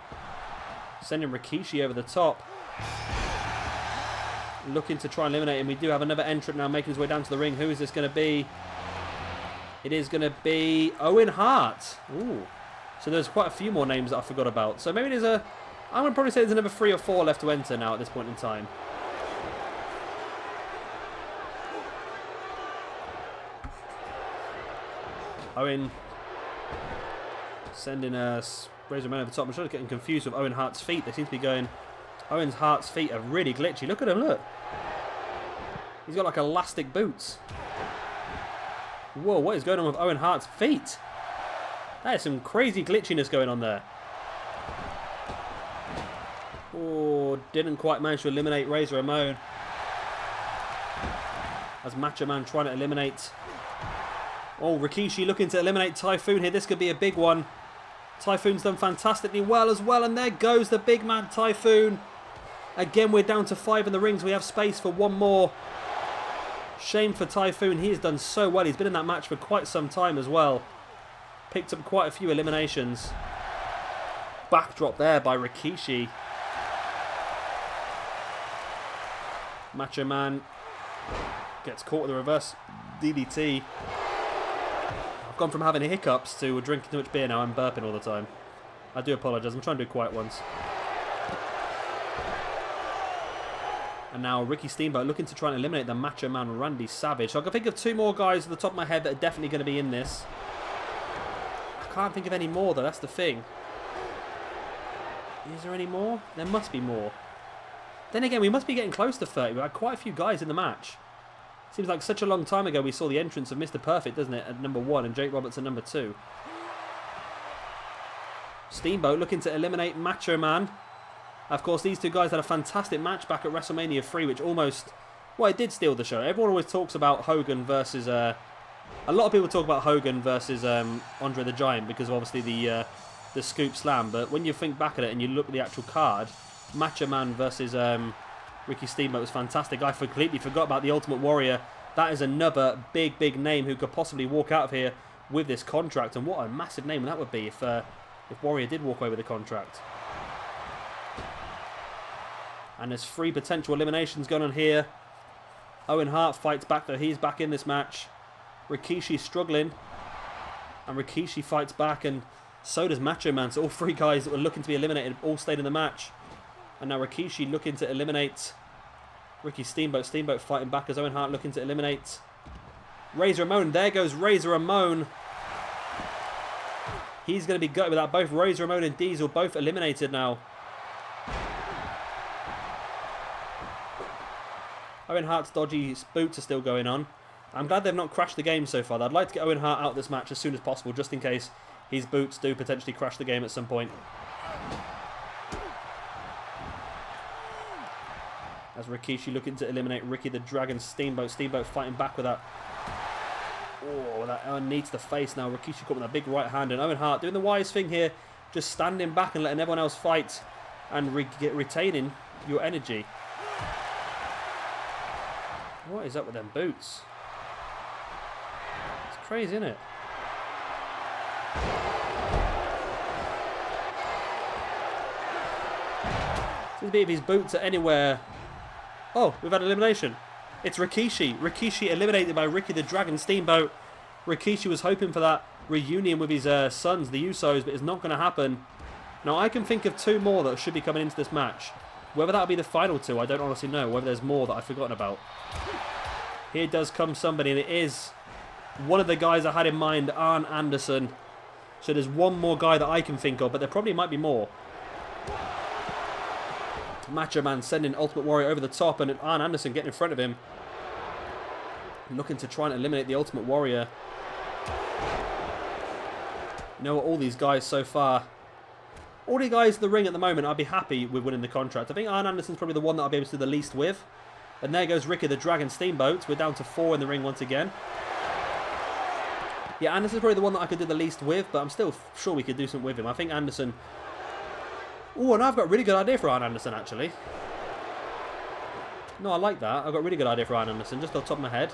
sending Rikishi over the top. Looking to try and eliminate him. We do have another entrant now making his way down to the ring. Who is this going to be? It is going to be Owen Hart. Ooh. So there's quite a few more names that I forgot about. So maybe there's a... I'm going to probably say there's another 3 or 4 left to enter now at this point in time. Owen sending Razor Man over the top. I'm sure getting confused with Owen Hart's feet. They seem to be going... Owen Hart's feet are really glitchy. Look at him, look. He's got like elastic boots. Whoa, what is going on with Owen Hart's feet? That is some crazy glitchiness going on there. Oh, didn't quite manage to eliminate Razor Ramon. As Macho Man trying to eliminate... Oh, Rikishi looking to eliminate Typhoon here. This could be a big one. Typhoon's done fantastically well as well. And there goes the big man Typhoon. Again, we're down to 5 in the rings. We have space for one more. Shame for Typhoon. He has done so well. He's been in that match for quite some time as well. Picked up quite a few eliminations. Backdrop there by Rikishi. Macho Man gets caught with a reverse DDT. I've gone from having hiccups to drinking too much beer now. I'm burping all the time. I do apologise. I'm trying to do quiet ones. And now Ricky Steamboat looking to try and eliminate the Macho Man Randy Savage. So I can think of 2 more guys at the top of my head that are definitely going to be in this. I can't think of any more though, that's the thing. Is there any more? There must be more. Then again, we must be getting close to 30. We had quite a few guys in the match. Seems like such a long time ago we saw the entrance of Mr. Perfect, doesn't it, at number 1 and Jake Roberts at number 2. Steamboat looking to eliminate Macho Man. Of course, these 2 guys had a fantastic match back at WrestleMania 3, which almost... Well, it did steal the show. Everyone always talks about Hogan versus... a lot of people talk about Hogan versus Andre the Giant because of obviously the Scoop Slam. But when you think back at it and you look at the actual card, Macho Man versus Ricky Steamboat was fantastic. I completely forgot about the Ultimate Warrior. That is another big, big name who could possibly walk out of here with this contract. And what a massive name that would be if Warrior did walk away with the contract. And there's 3 potential eliminations going on here. Owen Hart fights back though. He's back in this match. Rikishi's struggling. And Rikishi fights back and so does Macho Man. So all 3 guys that were looking to be eliminated all stayed in the match. And now Rikishi looking to eliminate Ricky Steamboat. Steamboat fighting back as Owen Hart looking to eliminate Razor Ramon. There goes Razor Ramon. He's going to be gutted with that. Both Razor Ramon and Diesel both eliminated now. Owen Hart's dodgy boots are still going on. I'm glad they've not crashed the game so far. I'd like to get Owen Hart out of this match as soon as possible, just in case his boots do potentially crash the game at some point. As Rikishi looking to eliminate Ricky the Dragon Steamboat. Steamboat fighting back with that. Oh, that needs the face now. Rikishi caught with that big right hand. And Owen Hart doing the wise thing here. Just standing back and letting everyone else fight. And retaining your energy. What is up with them boots? It's crazy, isn't it? Seems to be if his boots are anywhere... Oh, we've had elimination. It's Rikishi. Rikishi eliminated by Ricky the Dragon Steamboat. Rikishi was hoping for that reunion with his sons, the Usos, but it's not going to happen. Now, I can think of 2 more that should be coming into this match. Whether that'll be the final 2, I don't honestly know. Whether there's more that I've forgotten about. Here does come somebody, and it is one of the guys I had in mind, Arn Anderson. So there's one more guy that I can think of, but there probably might be more. Macho Man sending Ultimate Warrior over the top, and Arn Anderson getting in front of him. Looking to try and eliminate the Ultimate Warrior. You know what, all these guys so far... All the guys in the ring at the moment, I'd be happy with winning the contract. I think Arn Anderson's probably the one that I'll be able to do the least with. And there goes Ricky the Dragon Steamboat. We're down to 4 in the ring once again. Yeah, Anderson's probably the one that I could do the least with, but I'm still sure we could do something with him. I think Anderson... Oh, and I've got a really good idea for Arn Anderson, actually. No, I like that. I've got a really good idea for Arn Anderson, just off the top of my head.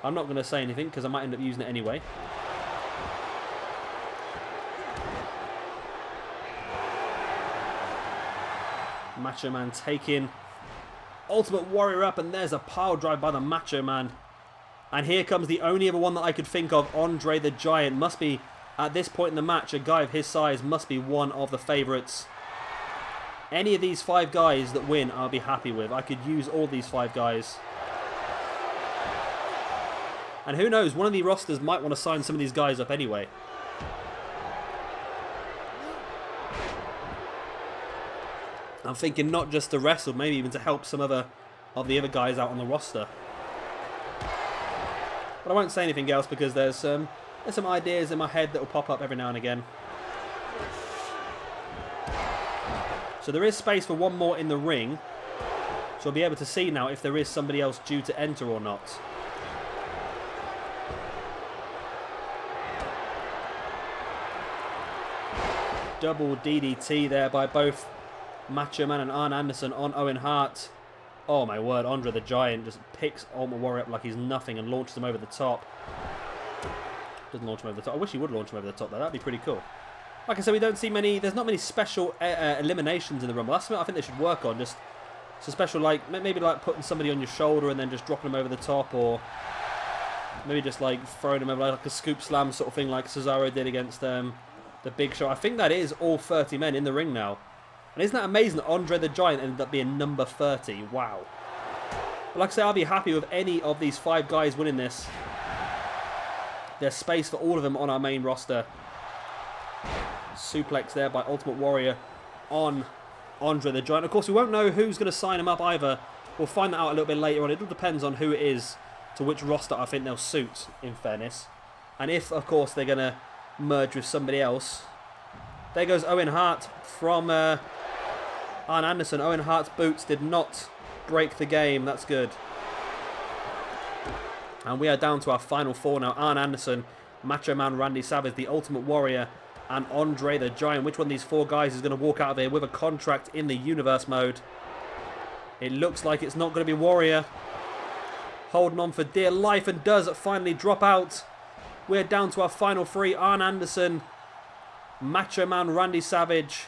I'm not going to say anything, because I might end up using it anyway. Macho Man taking Ultimate Warrior up, and there's a pile drive by the Macho Man. And here comes the only other one that I could think of, Andre the Giant. Must be, at this point in the match, a guy of his size must be one of the favourites. Any of these 5 guys that win, I'll be happy with. I could use all these 5 guys. And who knows, one of the rosters might want to sign some of these guys up anyway. I'm thinking not just to wrestle, maybe even to help some of the other guys out on the roster. But I won't say anything else because there's some ideas in my head that will pop up every now and again. So there is space for one more in the ring. So I'll be able to see now if there is somebody else due to enter or not. Double DDT there by both Macho Man and Arn Anderson on Owen Hart. Oh my word, Andre the Giant just picks Ultimate Warrior up like he's nothing and launches him over the top. Doesn't launch him over the top. I wish he would launch him over the top though, that'd be pretty cool. Like I said, we don't see many, there's not many special eliminations in the Rumble. That's something I think they should work on. Just a special, like, maybe like putting somebody on your shoulder and then just dropping them over the top, or maybe just like throwing them over like a scoop slam sort of thing like Cesaro did against the Big Show. I think that is all 30 men in the ring now. And isn't that amazing that Andre the Giant ended up being number 30? Wow. But like I say, I'll be happy with any of these 5 guys winning this. There's space for all of them on our main roster. Suplex there by Ultimate Warrior on Andre the Giant. Of course, we won't know who's going to sign him up either. We'll find that out a little bit later on. It all depends on who it is, to which roster I think they'll suit, in fairness. And if, of course, they're going to merge with somebody else. There goes Owen Hart from Arn Anderson. Owen Hart's boots did not break the game. That's good. And we are down to our final 4 now. Arn Anderson, Macho Man Randy Savage, the Ultimate Warrior, and Andre the Giant. Which one of these 4 guys is going to walk out of here with a contract in the Universe mode? It looks like it's not going to be Warrior. Holding on for dear life and does finally drop out. We're down to our final 3. Arn Anderson, Macho Man Randy Savage,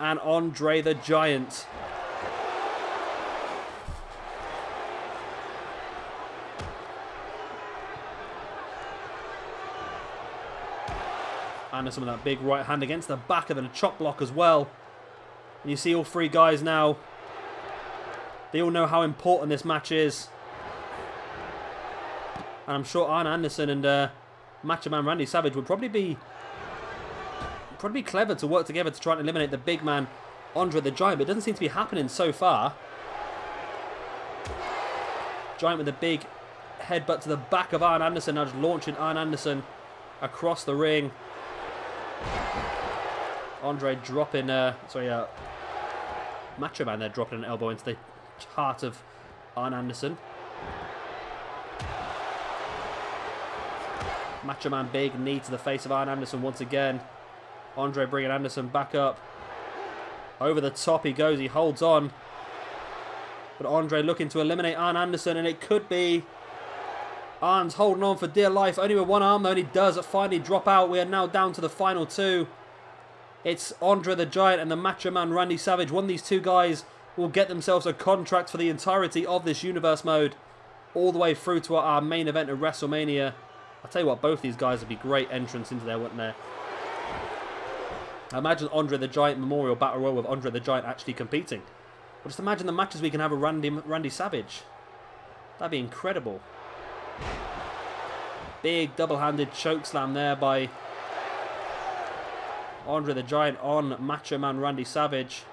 and Andre the Giant. Anderson with that big right hand against the back and then a chop block as well. And you see all 3 guys now. They all know how important this match is. And I'm sure Arn Anderson and Macho Man Randy Savage would probably be clever to work together to try and eliminate the big man Andre the Giant, but it doesn't seem to be happening so far. Giant with a big headbutt to the back of Arn Anderson, now just launching Arn Anderson across the ring. Andre dropping, Macho Man there dropping an elbow into the heart of Arn Anderson. Macho Man big knee to the face of Arn Anderson once again. Andre bringing Anderson back up. Over the top he goes, he holds on. But Andre looking to eliminate Arn Anderson, and it could be. Arn's holding on for dear life, only with one arm though, and he does finally drop out. We are now down to the final 2. It's Andre the Giant and the Macho Man Randy Savage. One of these 2 guys will get themselves a contract for the entirety of this Universe mode, all the way through to our main event of WrestleMania. I'll tell you what, both these guys would be great entrants into there, wouldn't they? I imagine Andre the Giant Memorial Battle Royal with Andre the Giant actually competing. Well, just imagine the matches we can have with Randy Savage. That'd be incredible. Big double-handed chokeslam there by Andre the Giant on Macho Man Randy Savage.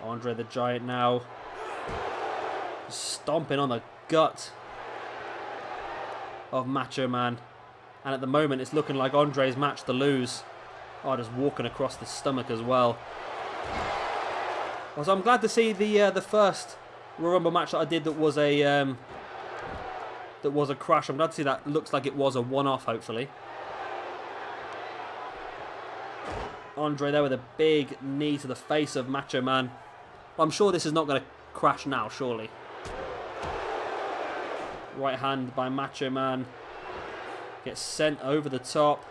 Andre the Giant now stomping on the gut of Macho Man. And at the moment it's looking like Andre's match to lose. Oh, just walking across the stomach as well. So I'm glad to see the first Royal Rumble match that I did that was a crash. I'm glad to see that looks like it was a one-off, hopefully. Andre there with a big knee to the face of Macho Man. Well, I'm sure this is not going to crash now, surely. Right hand by Macho Man. Gets sent over the top.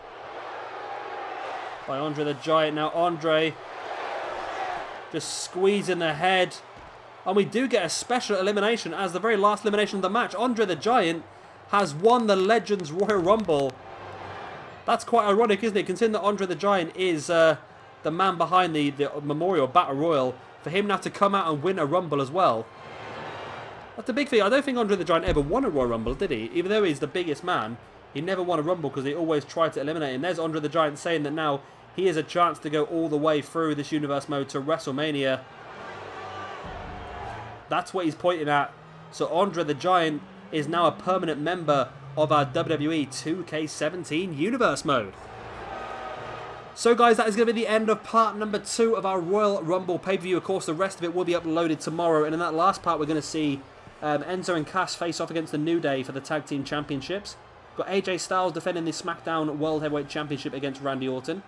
by Andre the Giant. Now Andre just squeezing the head. And we do get a special elimination as the very last elimination of the match. Andre the Giant has won the Legends Royal Rumble. That's quite ironic, isn't it? Considering that Andre the Giant is the man behind the Memorial Battle Royal. For him now to come out and win a Rumble as well. That's a big thing. I don't think Andre the Giant ever won a Royal Rumble, did he? Even though he's the biggest man, he never won a Rumble because they always tried to eliminate him. There's Andre the Giant saying that now he has a chance to go all the way through this universe mode to WrestleMania. That's what he's pointing at. So Andre the Giant is now a permanent member of our WWE 2K17 universe mode. So guys, that is going to be the end of part number 2 of our Royal Rumble pay-per-view. Of course, the rest of it will be uploaded tomorrow. And in that last part, we're going to see Enzo and Cass face off against the New Day for the Tag Team Championships. Got AJ Styles defending the Smackdown World Heavyweight Championship against Randy Orton.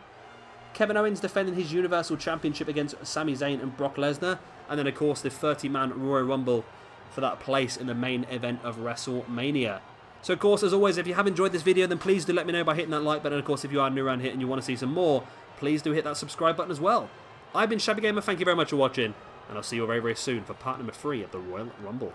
Kevin Owens defending his Universal Championship against Sami Zayn and Brock Lesnar. And then, of course, the 30-man Royal Rumble for that place in the main event of WrestleMania. So, of course, as always, if you have enjoyed this video, then please do let me know by hitting that like button. And, of course, if you are new around here and you want to see some more, please do hit that subscribe button as well. I've been Shabby Gamer. Thank you very much for watching. And I'll see you very, very soon for part number 3 of the Royal Rumble.